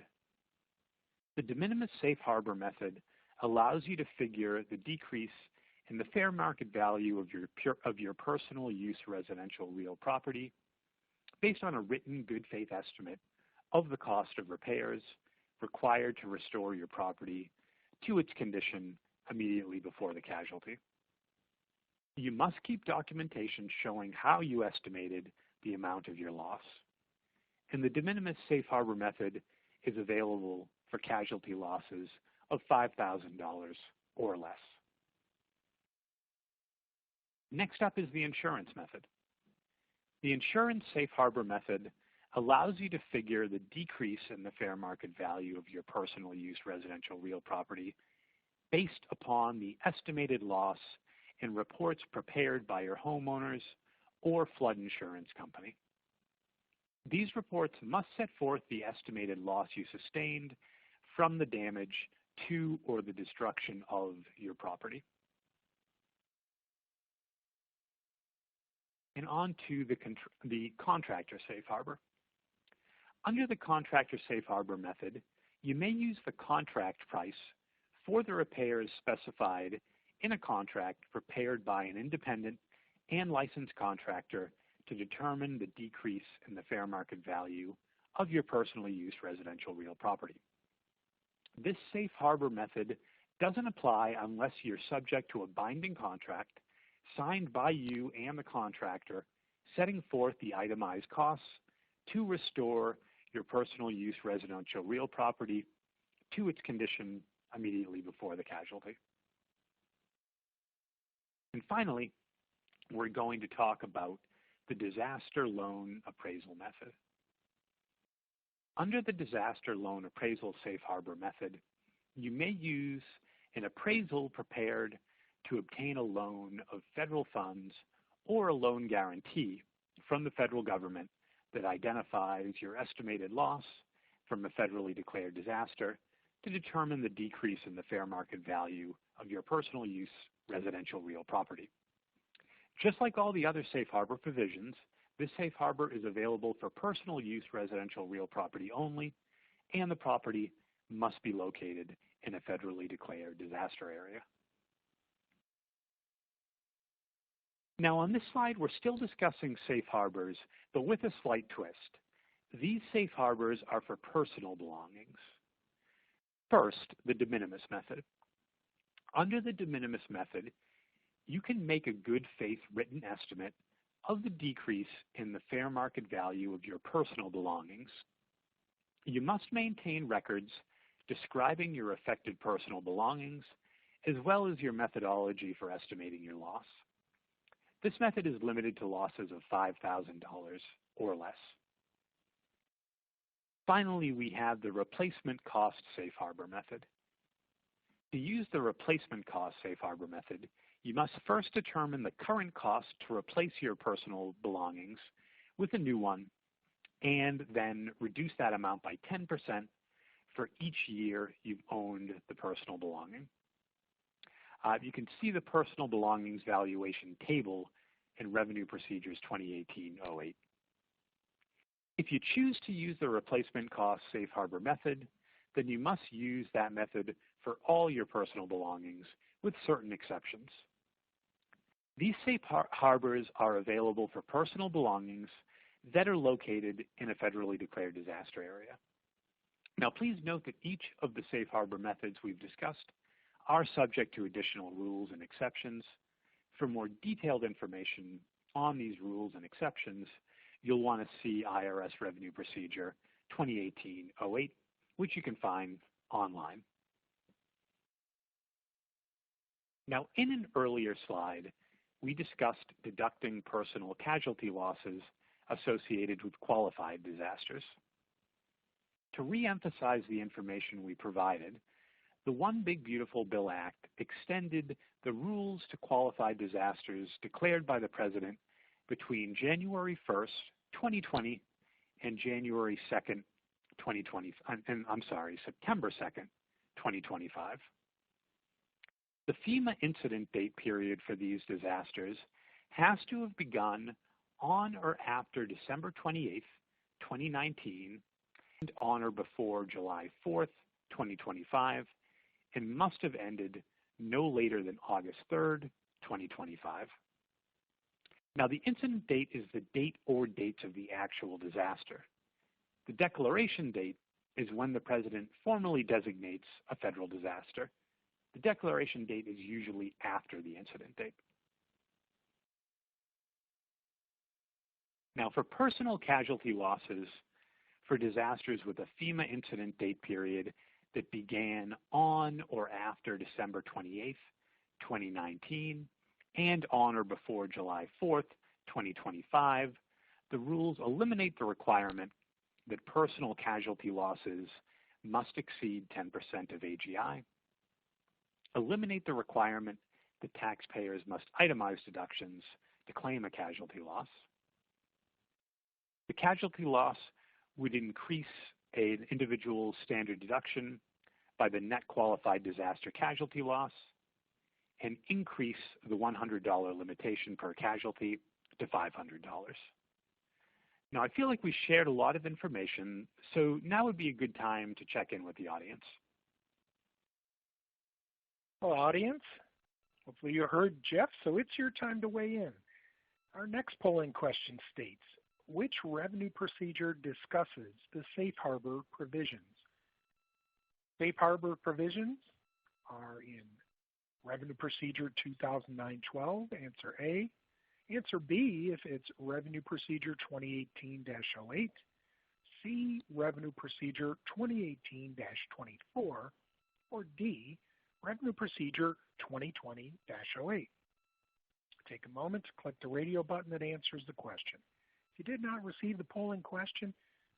The de minimis safe harbor method allows you to figure the decrease in the fair market value of your personal use residential real property based on a written good faith estimate of the cost of repairs required to restore your property to its condition immediately before the casualty. You must keep documentation showing how you estimated the amount of your loss. And the de minimis safe harbor method is available for casualty losses of $5,000 or less. Next up is the insurance method. The insurance safe harbor method allows you to figure the decrease in the fair market value of your personal use residential real property based upon the estimated loss in reports prepared by your homeowners or flood insurance company. These reports must set forth the estimated loss you sustained from the damage to or the destruction of your property. And on to the contractor safe harbor. Under the contractor safe harbor method, you may use the contract price for the repairs specified in a contract prepared by an independent and licensed contractor to determine the decrease in the fair market value of your personally used residential real property. This safe harbor method doesn't apply unless you're subject to a binding contract signed by you and the contractor setting forth the itemized costs to restore your personal use residential real property to its condition immediately before the casualty. And finally, we're going to talk about the disaster loan appraisal method. Under the disaster loan appraisal safe harbor method, you may use an appraisal prepared to obtain a loan of federal funds or a loan guarantee from the federal government that identifies your estimated loss from a federally declared disaster to determine the decrease in the fair market value of your personal use residential real property. Just like all the other safe harbor provisions, this safe harbor is available for personal use residential real property only, and the property must be located in a federally declared disaster area. Now on this slide, we're still discussing safe harbors, but with a slight twist. These safe harbors are for personal belongings. First, the de minimis method. Under the de minimis method, you can make a good faith written estimate of the decrease in the fair market value of your personal belongings. You must maintain records describing your affected personal belongings, as well as your methodology for estimating your loss. This method is limited to losses of $5,000 or less. Finally, we have the replacement cost safe harbor method. To use the replacement cost safe harbor method, you must first determine the current cost to replace your personal belongings with a new one, and then reduce that amount by 10% for each year you've owned the personal belonging. You can see the personal belongings valuation table in Revenue Procedures 2018-08. If you choose to use the replacement cost safe harbor method, then you must use that method for all your personal belongings with certain exceptions. These safe harbors are available for personal belongings that are located in a federally declared disaster area. Now please note that each of the safe harbor methods we've discussed are subject to additional rules and exceptions. For more detailed information on these rules and exceptions, you'll want to see IRS Revenue Procedure 2018-08, which you can find online. Now, in an earlier slide, we discussed deducting personal casualty losses associated with qualified disasters. To re-emphasize the information we provided, the One Big Beautiful Bill Act extended the rules to qualified disasters declared by the President between January 1st, 2020 and January 2nd, 2020, September 2nd, 2025. The FEMA incident date period for these disasters has to have begun on or after December 28th, 2019, and on or before July 4th, 2025, and must have ended no later than August 3rd, 2025. Now, the incident date is the date or dates of the actual disaster. The declaration date is when the President formally designates a federal disaster. The declaration date is usually after the incident date. Now, for personal casualty losses for disasters with a FEMA incident date period that began on or after December 28th, 2019, and on or before July 4th, 2025, the rules eliminate the requirement that personal casualty losses must exceed 10% of AGI, eliminate the requirement that taxpayers must itemize deductions to claim a casualty loss. The casualty loss would increase an individual's standard deduction by the net qualified disaster casualty loss and increase the $100 limitation per casualty to $500. Now, I feel like we shared a lot of information, so now would be a good time to check in with the audience. Well, audience, hopefully you heard Jeff, so it's your time to weigh in. Our next polling question states, which revenue procedure discusses the safe harbor provisions? Safe harbor provisions are in Revenue Procedure 2009-12, answer A. Answer B, if it's Revenue Procedure 2018-08. C, Revenue Procedure 2018-24. Or D, Revenue Procedure 2020-08. Take a moment to click the radio button that answers the question. If you did not receive the polling question,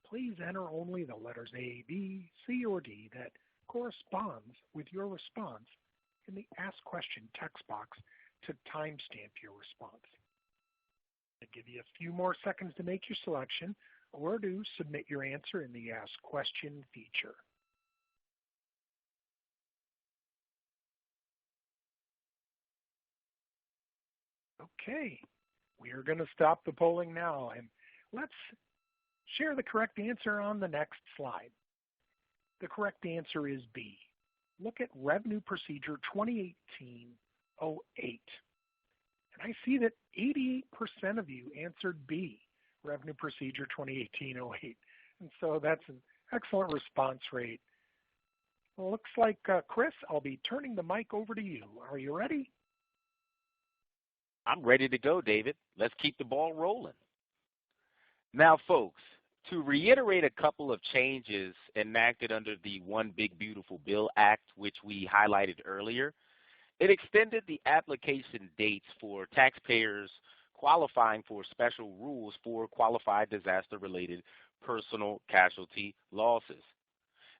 please enter only the letters A, B, C, or D that corresponds with your response in the Ask Question text box to timestamp your response. I'll give you a few more seconds to make your selection or to submit your answer in the Ask Question feature. Okay, we are going to stop the polling now, and let's share the correct answer on the next slide. The correct answer is B. Look at Revenue Procedure 2018-08. And I see that 88% of you answered B, Revenue Procedure 2018-08. And so that's an excellent response rate. Well, looks like, Chris, I'll be turning the mic over to you. Are you ready? I'm ready to go, David. Let's keep the ball rolling. Now, folks, to reiterate a couple of changes enacted under the One Big Beautiful Bill Act, which we highlighted earlier, it extended the application dates for taxpayers qualifying for special rules for qualified disaster-related personal casualty losses.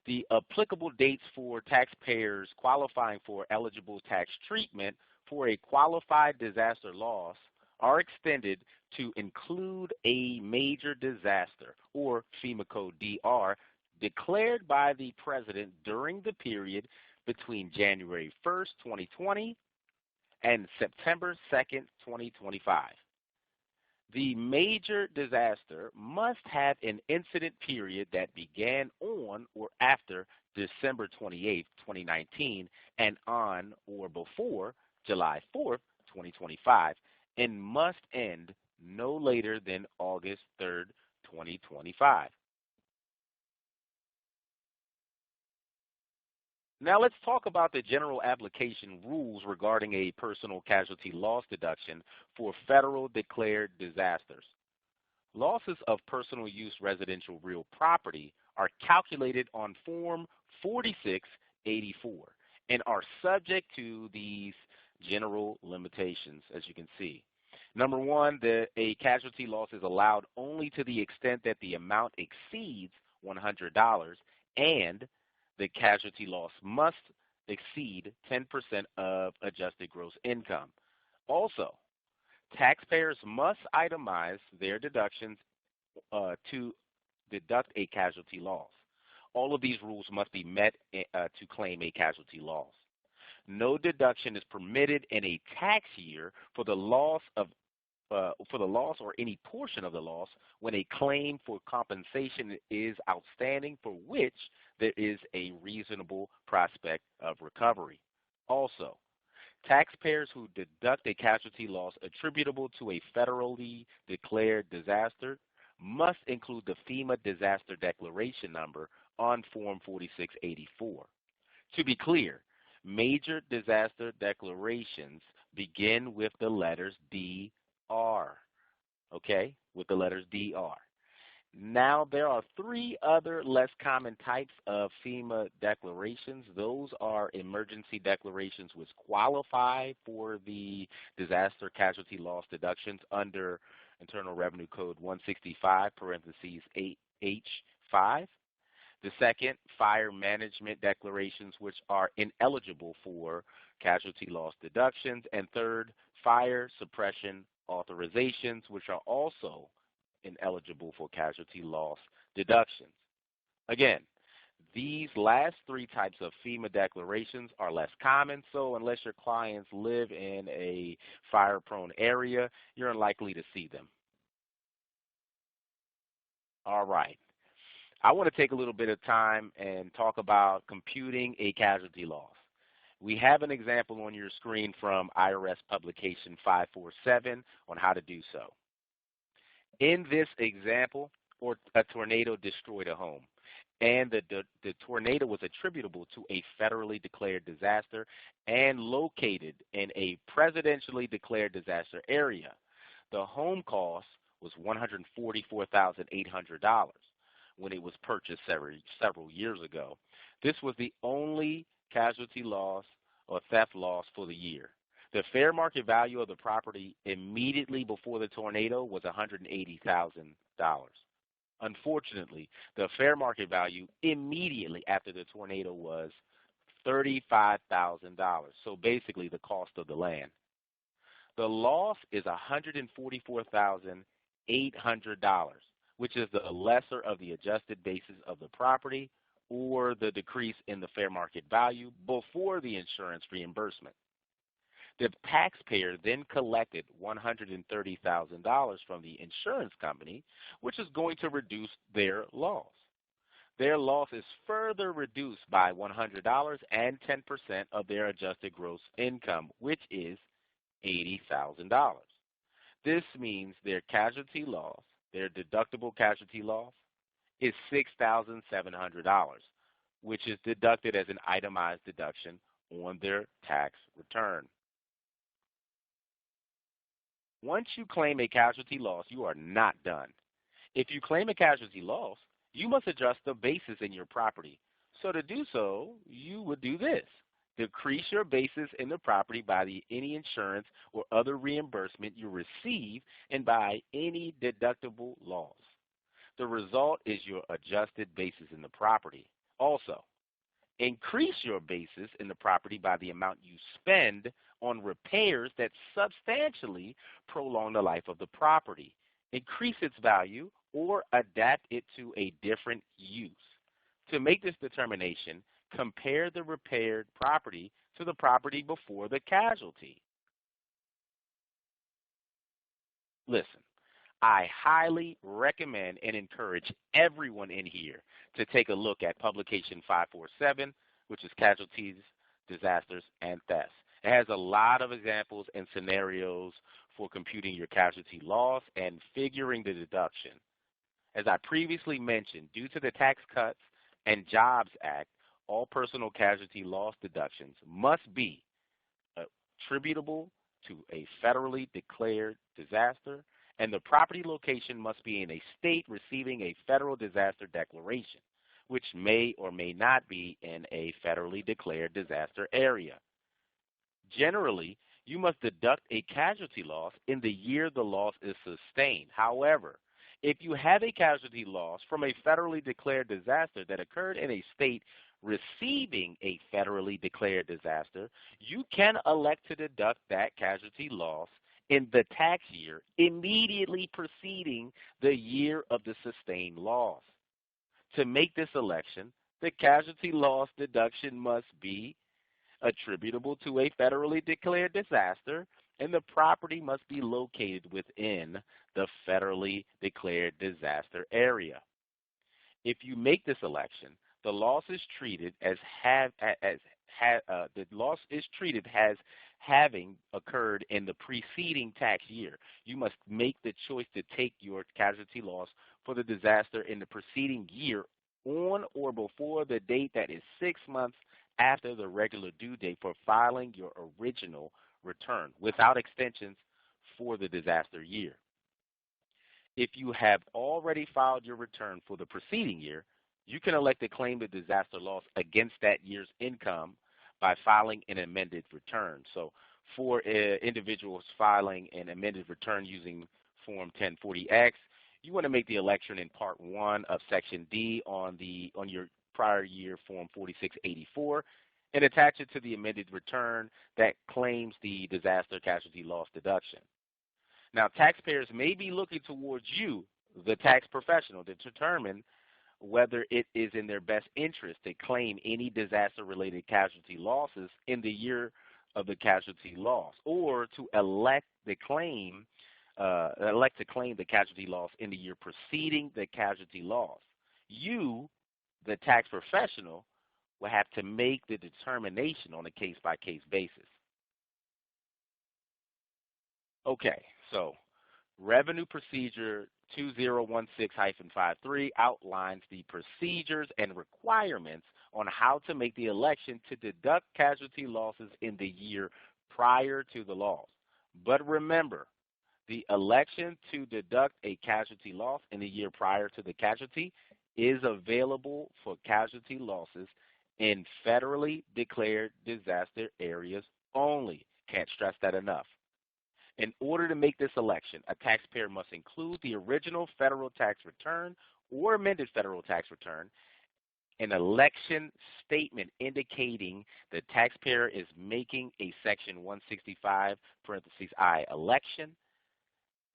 The applicable dates for taxpayers qualifying for eligible tax treatment for a qualified disaster loss are extended to include a major disaster, or FEMA Code DR, declared by the President during the period between January 1st, 2020 and September 2nd, 2025. The major disaster must have an incident period that began on or after December 28th, 2019 and on or before July 4th, 2025, and must end no later than August 3rd, 2025. Now let's talk about the general application rules regarding a personal casualty loss deduction for federal declared disasters. Losses of personal use residential real property are calculated on Form 4684 and are subject to these general limitations, as you can see. Number one, a casualty loss is allowed only to the extent that the amount exceeds $100, and the casualty loss must exceed 10% of adjusted gross income. Also, taxpayers must itemize their deductions to deduct a casualty loss. All of these rules must be met to claim a casualty loss. No deduction is permitted in a tax year for the loss or any portion of the loss when a claim for compensation is outstanding for which there is a reasonable prospect of recovery. Also, taxpayers who deduct a casualty loss attributable to a federally declared disaster must include the FEMA Disaster Declaration number on Form 4684. To be clear, major disaster declarations begin with the letters DR. okay, with the letters DR. Now, there are three other less common types of FEMA declarations. Those are emergency declarations which qualify for the disaster casualty loss deductions under Internal Revenue Code 165, parentheses 8H5. The second, fire management declarations, which are ineligible for casualty loss deductions. And third, fire suppression authorizations, which are also ineligible for casualty loss deductions. Again, these last three types of FEMA declarations are less common, so unless your clients live in a fire-prone area, you're unlikely to see them. All right. I want to take a little bit of time and talk about computing a casualty loss. We have an example on your screen from IRS Publication 547 on how to do so. In this example, a tornado destroyed a home, and the tornado was attributable to a federally declared disaster and located in a presidentially declared disaster area. The home cost was $144,800 when it was purchased several years ago. This was the only casualty loss or theft loss for the year. The fair market value of the property immediately before the tornado was $180,000. Unfortunately, the fair market value immediately after the tornado was $35,000, so basically the cost of the land. The loss is $144,800, which is the lesser of the adjusted basis of the property or the decrease in the fair market value before the insurance reimbursement. The taxpayer then collected $130,000 from the insurance company, which is going to reduce their loss. Their loss is further reduced by $100 and 10% of their adjusted gross income, which is $80,000. This means their casualty loss, their deductible casualty loss, is $6,700, which is deducted as an itemized deduction on their tax return. Once you claim a casualty loss, you are not done. If you claim a casualty loss, you must adjust the basis in your property. So to do so, you would do this. Decrease your basis in the property by any insurance or other reimbursement you receive and by any deductible loss. The result is your adjusted basis in the property. Also, increase your basis in the property by the amount you spend on repairs that substantially prolong the life of the property, increase its value, or adapt it to a different use. To make this determination, compare the repaired property to the property before the casualty. Listen, I highly recommend and encourage everyone in here to take a look at Publication 547, which is Casualties, Disasters, and Thefts. It has a lot of examples and scenarios for computing your casualty loss and figuring the deduction. As I previously mentioned, due to the Tax Cuts and Jobs Act, all personal casualty loss deductions must be attributable to a federally declared disaster, and the property location must be in a state receiving a federal disaster declaration, which may or may not be in a federally declared disaster area. Generally, you must deduct a casualty loss in the year the loss is sustained. However, if you have a casualty loss from a federally declared disaster that occurred in a state receiving a federally declared disaster, you can elect to deduct that casualty loss in the tax year immediately preceding the year of the sustained loss. To make this election, the casualty loss deduction must be attributable to a federally declared disaster, and the property must be located within the federally declared disaster area. If you make this election, the loss is treated as having occurred in the preceding tax year. You must make the choice to take your casualty loss for the disaster in the preceding year on or before the date that is 6 months after the regular due date for filing your original return without extensions for the disaster year. If you have already filed your return for the preceding year, you can elect to claim the disaster loss against that year's income by filing an amended return. So for individuals filing an amended return using Form 1040X, you want to make the election in Part 1 of Section D on your prior year Form 4684 and attach it to the amended return that claims the disaster casualty loss deduction. Now, taxpayers may be looking towards you, the tax professional, to determine whether it is in their best interest to claim any disaster-related casualty losses in the year of the casualty loss, or to elect to claim the casualty loss in the year preceding the casualty loss. You, the tax professional, will have to make the determination on a case-by-case basis. Okay, so Revenue Procedure 2016-53 outlines the procedures and requirements on how to make the election to deduct casualty losses in the year prior to the loss. But remember, the election to deduct a casualty loss in the year prior to the casualty is available for casualty losses in federally declared disaster areas only. Can't stress that enough. In order to make this election, a taxpayer must include the original federal tax return or amended federal tax return, an election statement indicating the taxpayer is making a Section 165 (I) election.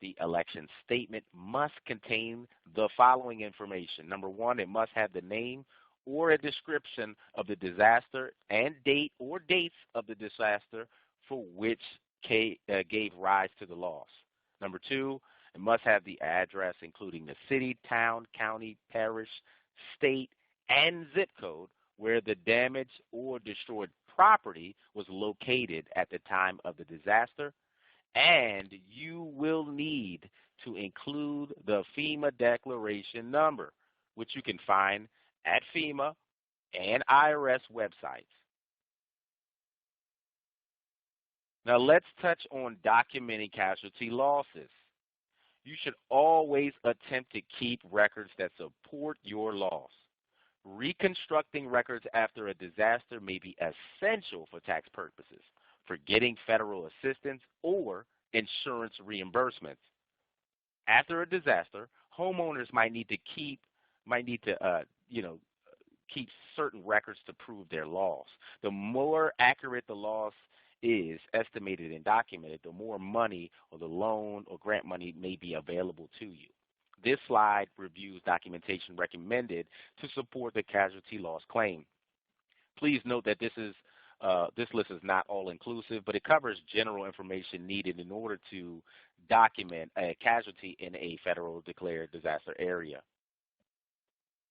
The election statement must contain the following information. Number one, it must have the name or a description of the disaster and date or dates of the disaster for which gave rise to the loss. Number two, it must have the address, including the city, town, county, parish, state, and zip code where the damaged or destroyed property was located at the time of the disaster. And you will need to include the FEMA declaration number, which you can find at FEMA and IRS websites. Now let's touch on documenting casualty losses. You should always attempt to keep records that support your loss. Reconstructing records after a disaster may be essential for tax purposes, for getting federal assistance or insurance reimbursements. After a disaster, homeowners might need to keep certain records to prove their loss. The more accurate the loss is estimated and documented, the more money or the loan or grant money may be available to you. This slide reviews documentation recommended to support the casualty loss claim. Please note that this list is not all-inclusive, but it covers general information needed in order to document a casualty in a federal declared disaster area.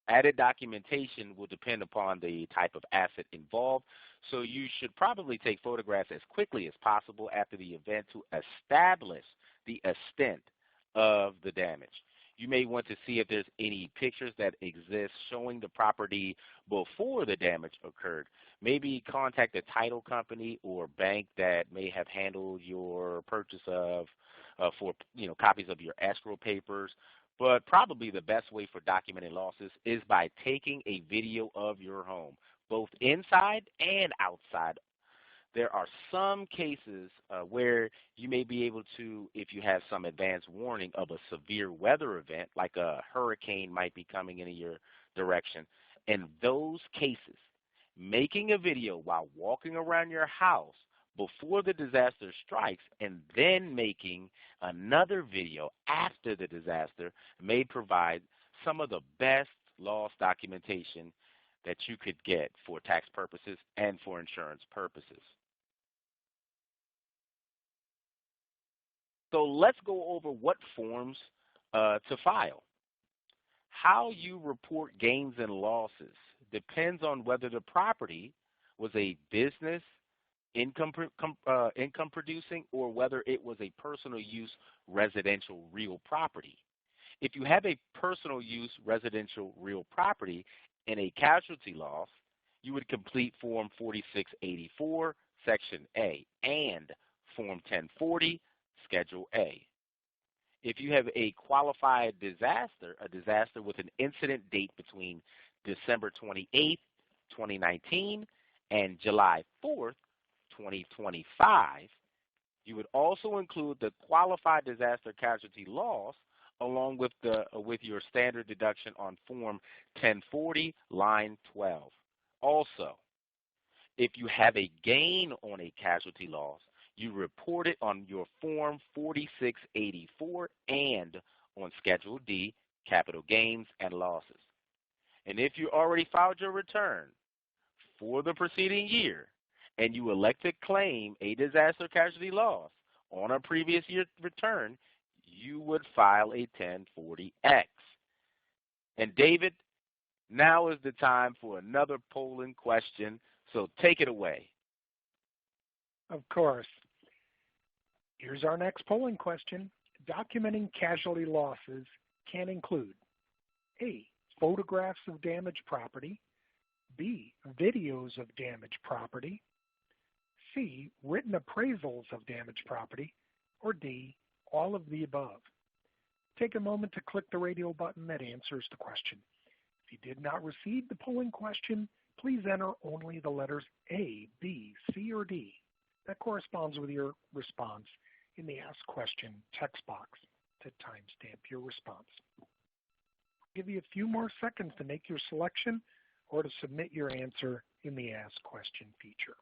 Added documentation will depend upon the type of asset involved, so you should probably take photographs as quickly as possible after the event to establish the extent of the damage. You may want to see if there's any pictures that exist showing the property before the damage occurred. Maybe contact a title company or bank that may have handled your purchase of for copies of your escrow papers. But probably the best way for documenting losses is by taking a video of your home, both inside and outside. There are some cases where you may be able to, if you have some advance warning of a severe weather event, like a hurricane might be coming into your direction. In those cases, making a video while walking around your house before the disaster strikes and then making another video after the disaster may provide some of the best loss documentation that you could get for tax purposes and for insurance purposes. So let's go over what forms to file. How you report gains and losses depends on whether the property was a business income producing or whether it was a personal use residential real property. If you have a personal use residential real property in a casualty loss, you would complete Form 4684, Section A, and Form 1040, Schedule A. If you have a qualified disaster, a disaster with an incident date between December 28th, 2019 and July 4th, 2025, you would also include the qualified disaster casualty loss along with your standard deduction on Form 1040, line 12. Also, if you have a gain on a casualty loss, you report it on your Form 4684 and on Schedule D, capital gains and losses. And if you already filed your return for the preceding year and you elect to claim a disaster casualty loss on a previous year return, you would file a 1040X. And David, now is the time for another polling question, so take it away. Of course. Here's our next polling question. Documenting casualty losses can include A, photographs of damaged property, B, videos of damaged property, C, written appraisals of damaged property, or D, all of the above. Take a moment to click the radio button that answers the question. If you did not receive the polling question, please enter only the letters A, B, C, or D. That corresponds with your response in the Ask Question text box to timestamp your response. I'll give you a few more seconds to make your selection or to submit your answer in the Ask Question feature.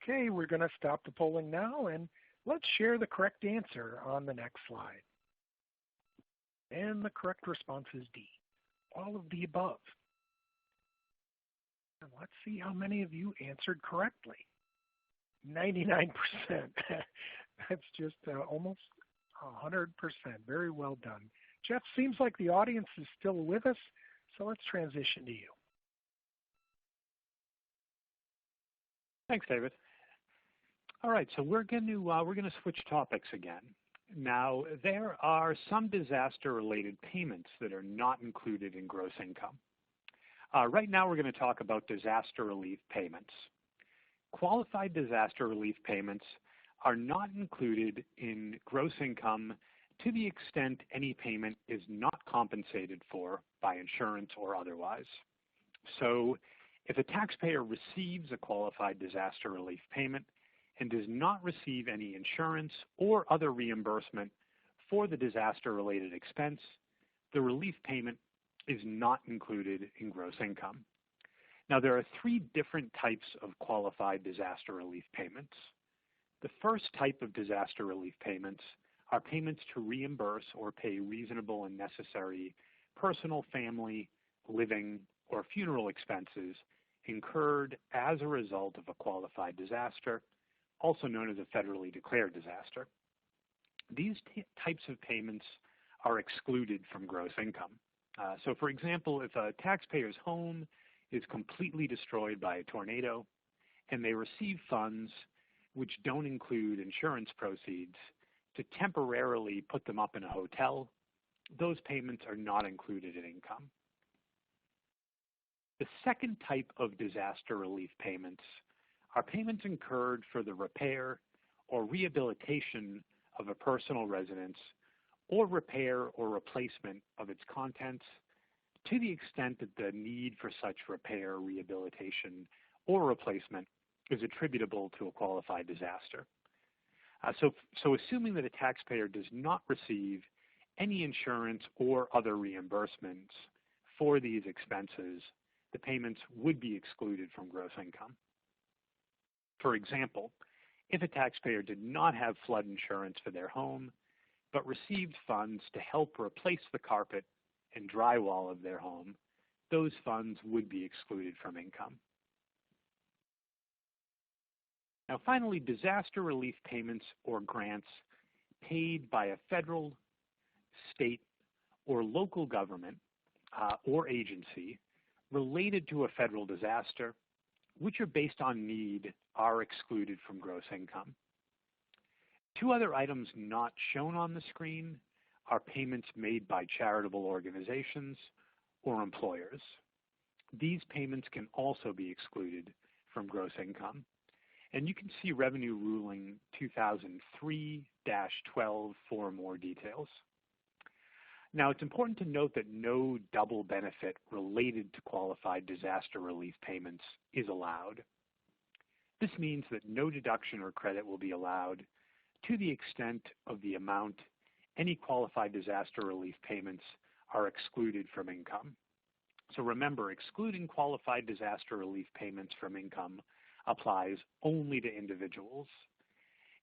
Okay, we're going to stop the polling now, and let's share the correct answer on the next slide. And the correct response is D, all of the above. And let's see how many of you answered correctly. 99%. That's just almost 100%. Very well done. Jeff, seems like the audience is still with us, so let's transition to you. Thanks, David. All right, so we're going to switch topics again. Now, there are some disaster-related payments that are not included in gross income. Right now, we're going to talk about disaster relief payments. Qualified disaster relief payments are not included in gross income to the extent any payment is not compensated for by insurance or otherwise. So, if a taxpayer receives a qualified disaster relief payment and does not receive any insurance or other reimbursement for the disaster-related expense, the relief payment is not included in gross income. Now, there are three different types of qualified disaster relief payments. The first type of disaster relief payments are payments to reimburse or pay reasonable and necessary personal, family, living, or funeral expenses incurred as a result of a qualified disaster, also known as a federally declared disaster. These types of payments are excluded from gross income. So for example, if a taxpayer's home is completely destroyed by a tornado and they receive funds which don't include insurance proceeds to temporarily put them up in a hotel, those payments are not included in income. The second type of disaster relief payments are payments incurred for the repair or rehabilitation of a personal residence or repair or replacement of its contents to the extent that the need for such repair, rehabilitation, or replacement is attributable to a qualified disaster. So assuming that a taxpayer does not receive any insurance or other reimbursements for these expenses, the payments would be excluded from gross income. For example, if a taxpayer did not have flood insurance for their home, but received funds to help replace the carpet and drywall of their home, those funds would be excluded from income. Now finally, disaster relief payments or grants paid by a federal, state, or local government or agency related to a federal disaster, which are based on need, are excluded from gross income. Two other items not shown on the screen are payments made by charitable organizations or employers. These payments can also be excluded from gross income. And you can see Revenue Ruling 2003-12 for more details. Now, it's important to note that no double benefit related to qualified disaster relief payments is allowed. This means that no deduction or credit will be allowed to the extent of the amount any qualified disaster relief payments are excluded from income. So remember, excluding qualified disaster relief payments from income applies only to individuals,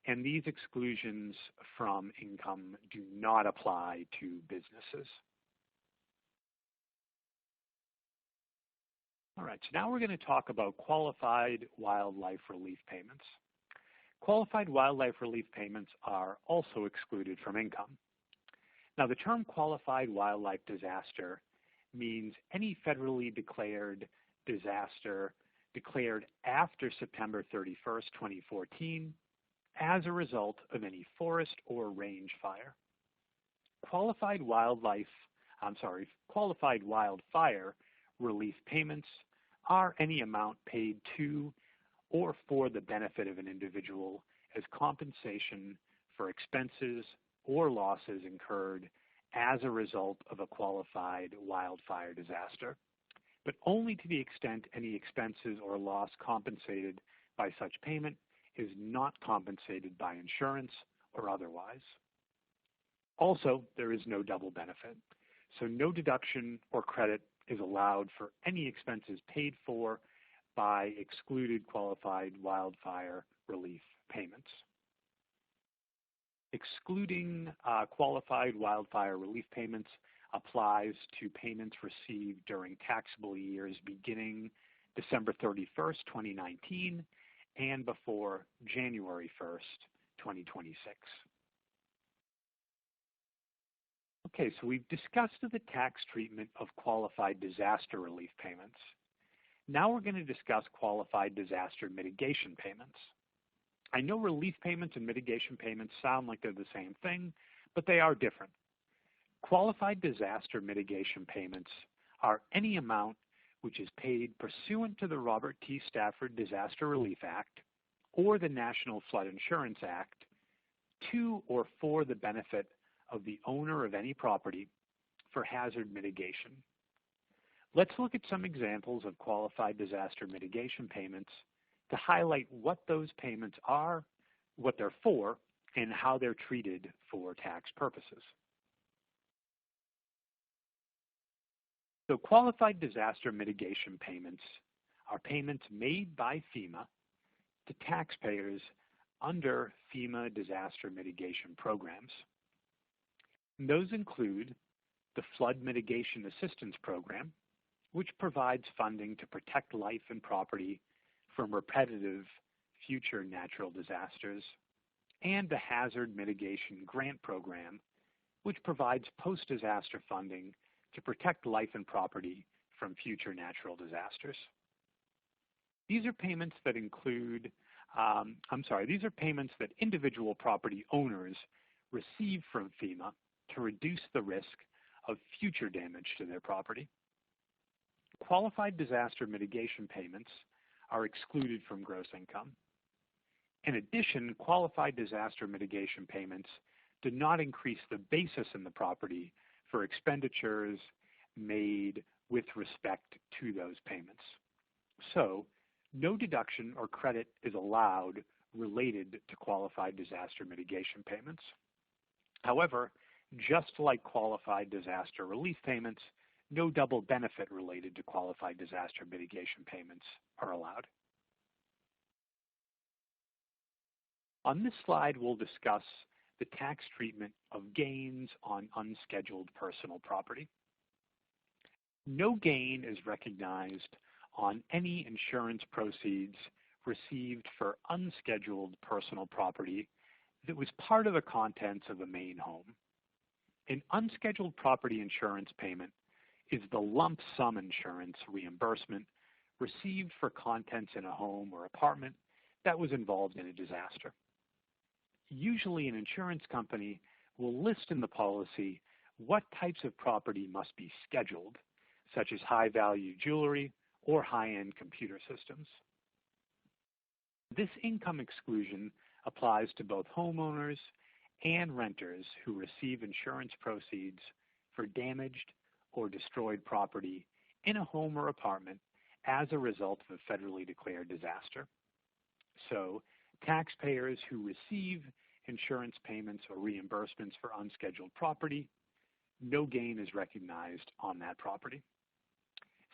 and these exclusions from income do not apply to businesses. All right, so now we're going to talk about qualified wildlife relief payments. Qualified wildlife relief payments are also excluded from income. Now, the term qualified wildlife disaster means any federally declared disaster declared after September 31st, 2014, as a result of any forest or range fire. Qualified wildfire relief payments are any amount paid to or for the benefit of an individual as compensation for expenses or losses incurred as a result of a qualified wildfire disaster, but only to the extent any expenses or loss compensated by such payment is not compensated by insurance or otherwise. Also, there is no double benefit, so no deduction or credit is allowed for any expenses paid for by excluded qualified wildfire relief payments. Excluding qualified wildfire relief payments applies to payments received during taxable years beginning December 31st, 2019 and before January 1st, 2026. Okay, so we've discussed the tax treatment of qualified disaster relief payments. Now we're going to discuss qualified disaster mitigation payments. I know relief payments and mitigation payments sound like they're the same thing, but they are different. Qualified disaster mitigation payments are any amount which is paid pursuant to the Robert T. Stafford Disaster Relief Act or the National Flood Insurance Act to or for the benefit of the owner of any property for hazard mitigation. Let's look at some examples of qualified disaster mitigation payments to highlight what those payments are, what they're for, and how they're treated for tax purposes. So qualified disaster mitigation payments are payments made by FEMA to taxpayers under FEMA disaster mitigation programs. And those include the Flood Mitigation Assistance Program, which provides funding to protect life and property from repetitive future natural disasters, and the Hazard Mitigation Grant Program, which provides post-disaster funding to protect life and property from future natural disasters. These are payments that include, these are payments that individual property owners receive from FEMA to reduce the risk of future damage to their property. Qualified disaster mitigation payments are excluded from gross income. In addition, qualified disaster mitigation payments do not increase the basis in the property for expenditures made with respect to those payments. So, no deduction or credit is allowed related to qualified disaster mitigation payments. However, just like qualified disaster relief payments, no double benefit related to qualified disaster mitigation payments are allowed. On this slide, we'll discuss the tax treatment of gains on unscheduled personal property. No gain is recognized on any insurance proceeds received for unscheduled personal property that was part of the contents of a main home. An unscheduled property insurance payment is the lump sum insurance reimbursement received for contents in a home or apartment that was involved in a disaster. Usually an insurance company will list in the policy what types of property must be scheduled, such as high-value jewelry or high-end computer systems. This income exclusion applies to both homeowners and renters who receive insurance proceeds for damaged or destroyed property in a home or apartment as a result of a federally declared disaster. So taxpayers who receive insurance payments or reimbursements for unscheduled property, no gain is recognized on that property.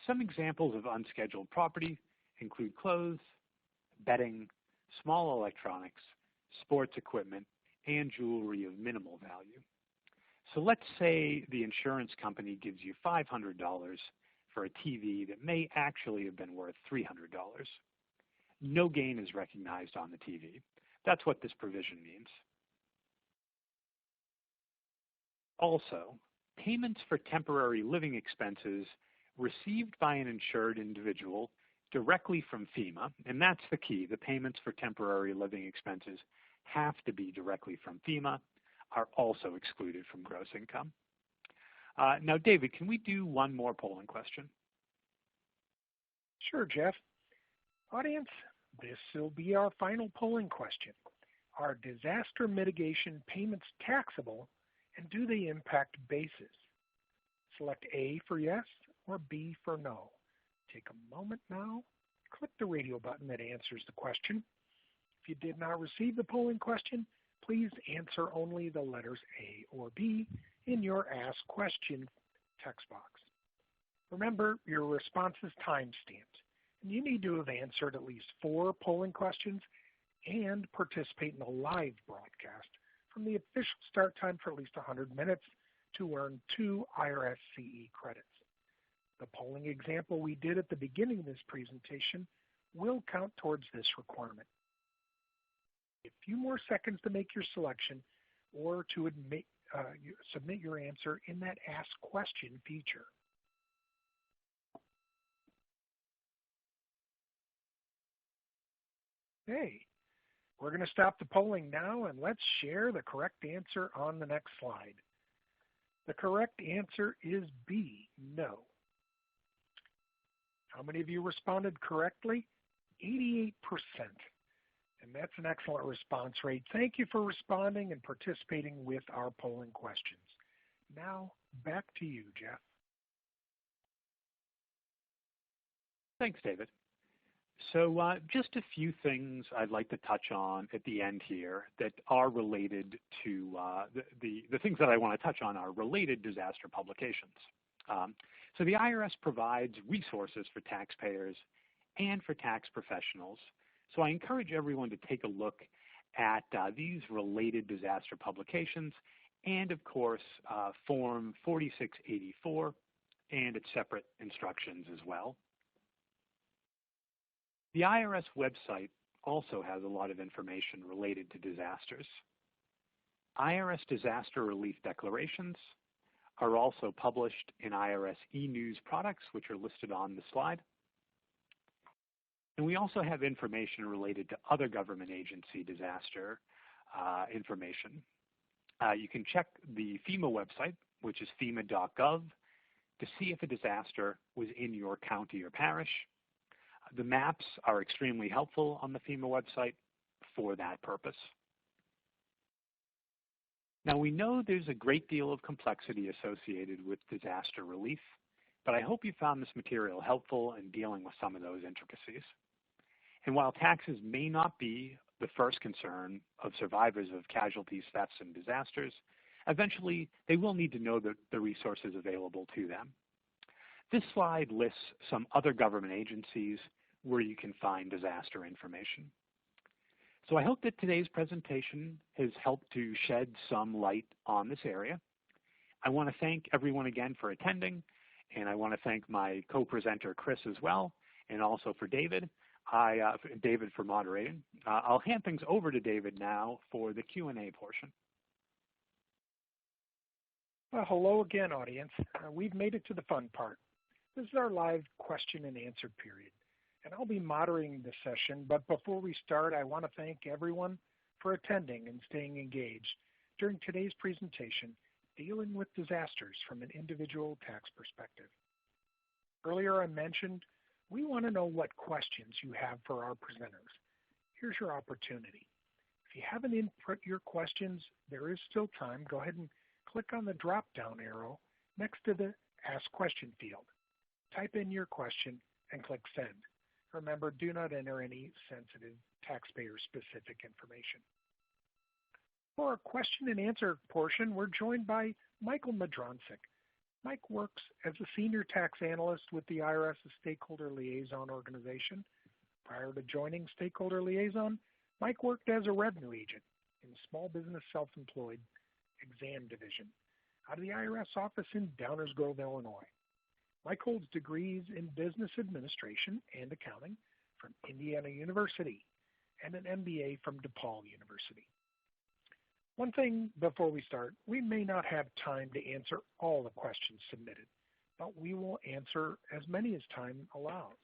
Some examples of unscheduled property include clothes, bedding, small electronics, sports equipment, and jewelry of minimal value. So let's say the insurance company gives you $500 for a TV that may actually have been worth $300. No gain is recognized on the TV. That's what this provision means. Also, payments for temporary living expenses received by an insured individual directly from FEMA, and that's the key, the payments for temporary living expenses have to be directly from FEMA, are also excluded from gross income. Now, David, can we do one more polling question? Sure, Jeff. Audience, this will be our final polling question. Are disaster mitigation payments taxable, and do they impact bases? Select A for yes or B for no. Take a moment now, click the radio button that answers the question. If you did not receive the polling question, please answer only the letters A or B in your Ask Question text box. Remember, your response is time-stamped, and you need to have answered at least 4 polling questions and participate in a live broadcast from the official start time for at least 100 minutes to earn 2 IRS CE credits. The polling example we did at the beginning of this presentation will count towards this requirement. A few more seconds to make your selection or to submit your answer in that Ask Question feature. Okay, we're going to stop the polling now and let's share the correct answer on the next slide. The correct answer is B, no. How many of you responded correctly? 88%. And that's an excellent response rate. Thank you for responding and participating with our polling questions. Now, back to you, Jeff. Thanks, David. So just a few things I'd like to touch on at the end here that are related to the things that I want to touch on are related disaster publications. So the IRS provides resources for taxpayers and for tax professionals. So I encourage everyone to take a look at these related disaster publications and, of course, Form 4684 and its separate instructions as well. The IRS website also has a lot of information related to disasters. IRS disaster relief declarations are also published in IRS e-news products, which are listed on the slide. And we also have information related to other government agency disaster information. You can check the FEMA website, which is fema.gov, to see if a disaster was in your county or parish. The maps are extremely helpful on the FEMA website for that purpose. Now, we know there's a great deal of complexity associated with disaster relief, but I hope you found this material helpful in dealing with some of those intricacies. And while taxes may not be the first concern of survivors of casualties, thefts, and disasters, eventually they will need to know the resources available to them. This slide lists some other government agencies where you can find disaster information. So I hope that today's presentation has helped to shed some light on this area. I want to thank everyone again for attending, and I want to thank my co-presenter Chris as well, and also for David. David for moderating. I'll hand things over to David now for the Q&A portion. Well, hello again, audience. We've made it to the fun part. This is our live question and answer period, and I'll be moderating the session, but before we start, I want to thank everyone for attending and staying engaged during today's presentation, dealing with disasters from an individual tax perspective. Earlier I mentioned we want to know what questions you have for our presenters. here's your opportunity. If you haven't input your questions, there is still time. Go ahead and click on the drop-down arrow next to the Ask Question field. Type in your question and click Send. Remember, do not enter any sensitive taxpayer-specific information. For our question and answer portion, we're joined by Michael Madroncic. Mike works as a senior tax analyst with the IRS's Stakeholder Liaison organization. Prior to joining Stakeholder Liaison, Mike worked as a revenue agent in the Small Business Self-Employed Exam Division out of the IRS office in Downers Grove, Illinois. Mike holds degrees in business administration and accounting from Indiana University and an MBA from DePaul University. One thing before we start, we may not have time to answer all the questions submitted, but we will answer as many as time allows.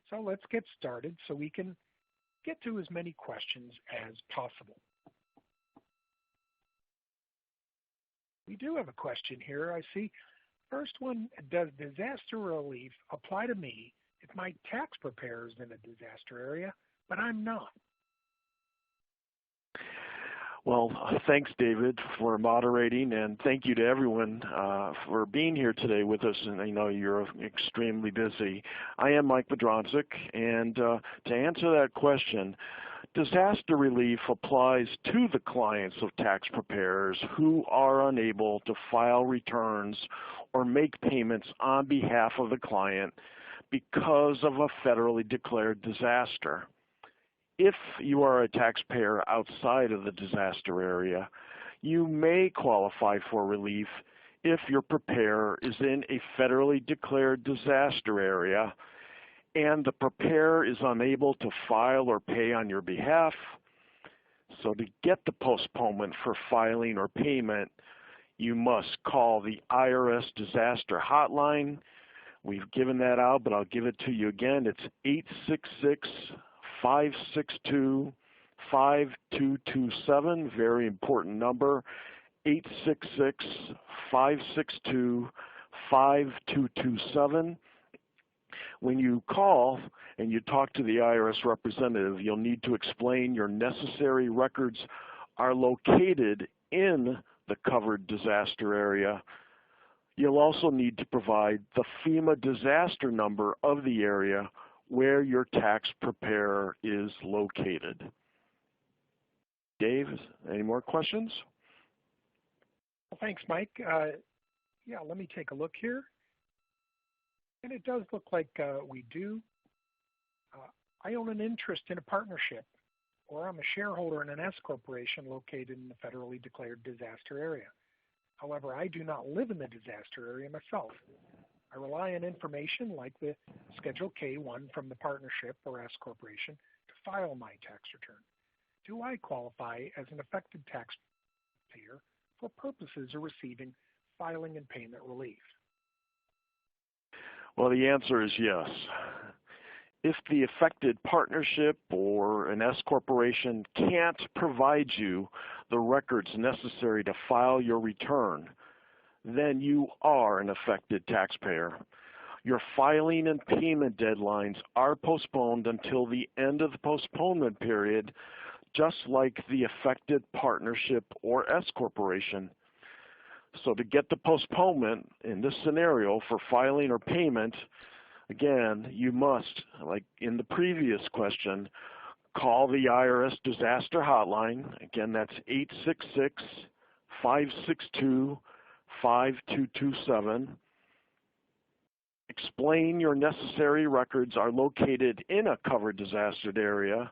So let's get started so we can get to as many questions as possible. We do have a question here. I see. First one, does disaster relief apply to me if my tax preparer is in a disaster area, but I'm not? Well, thanks, David, for moderating, and thank you to everyone for being here today with us. And I know you're extremely busy. I am Mike Madroncic, and to answer that question, disaster relief applies to the clients of tax preparers who are unable to file returns or make payments on behalf of the client because of a federally declared disaster. If you are a taxpayer outside of the disaster area, you may qualify for relief if your preparer is in a federally declared disaster area and the preparer is unable to file or pay on your behalf. So to get the postponement for filing or payment, you must call the IRS disaster hotline. We've given that out, but I'll give it to you again. It's 866-562-5227, very important number, 866-562-5227. When you call and you talk to the IRS representative, you'll need to explain your necessary records are located in the covered disaster area. You'll also need to provide the FEMA disaster number of the area where your tax preparer is located. Dave, any more questions? Well, thanks, Mike. Yeah, let me take a look here. And it does look like we do. I own an interest in a partnership, or I'm a shareholder in an S corporation located in the federally declared disaster area. However, I do not live in the disaster area myself. I rely on information like the Schedule K-1 from the partnership or S corporation to file my tax return. Do I qualify as an affected taxpayer for purposes of receiving filing and payment relief? Well, the answer is yes. If the affected partnership or an S corporation can't provide you the records necessary to file your return, then you are an affected taxpayer. Your filing and payment deadlines are postponed until the end of the postponement period, just like the affected partnership or S corporation. So to get the postponement in this scenario for filing or payment, again, you must, like in the previous question, call the IRS disaster hotline. Again, that's 866-562-5227. Explain your necessary records are located in a covered disaster area,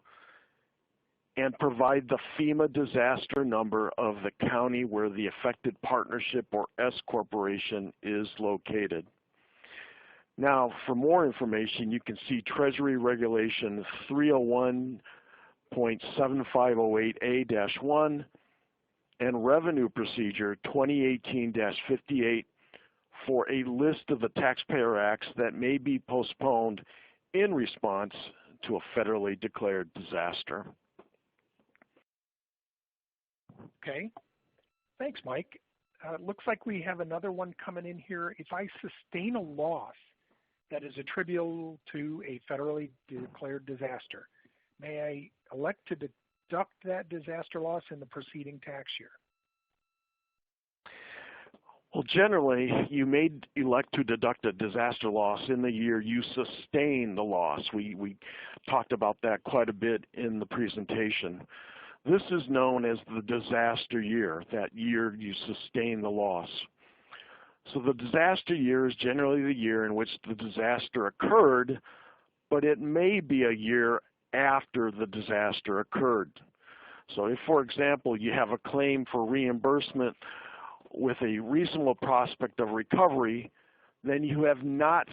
and provide the FEMA disaster number of the county where the affected partnership or S corporation is located. Now, for more information, you can see Treasury Regulation 301.7508A-1 and Revenue Procedure 2018-58 for a list of the taxpayer acts that may be postponed in response to a federally declared disaster. Okay. Thanks, Mike. Looks like we have another one coming in here. If I sustain a loss that is attributable to a federally declared disaster, may elect to deduct that disaster loss in the preceding tax year? Well, generally, you may elect to deduct a disaster loss in the year you sustain the loss. We talked about that quite a bit in the presentation. This is known as the disaster year, that year you sustain the loss. So the disaster year is generally the year in which the disaster occurred, but it may be a year after the disaster occurred. So if, for example, you have a claim for reimbursement with a reasonable prospect of recovery, then you have not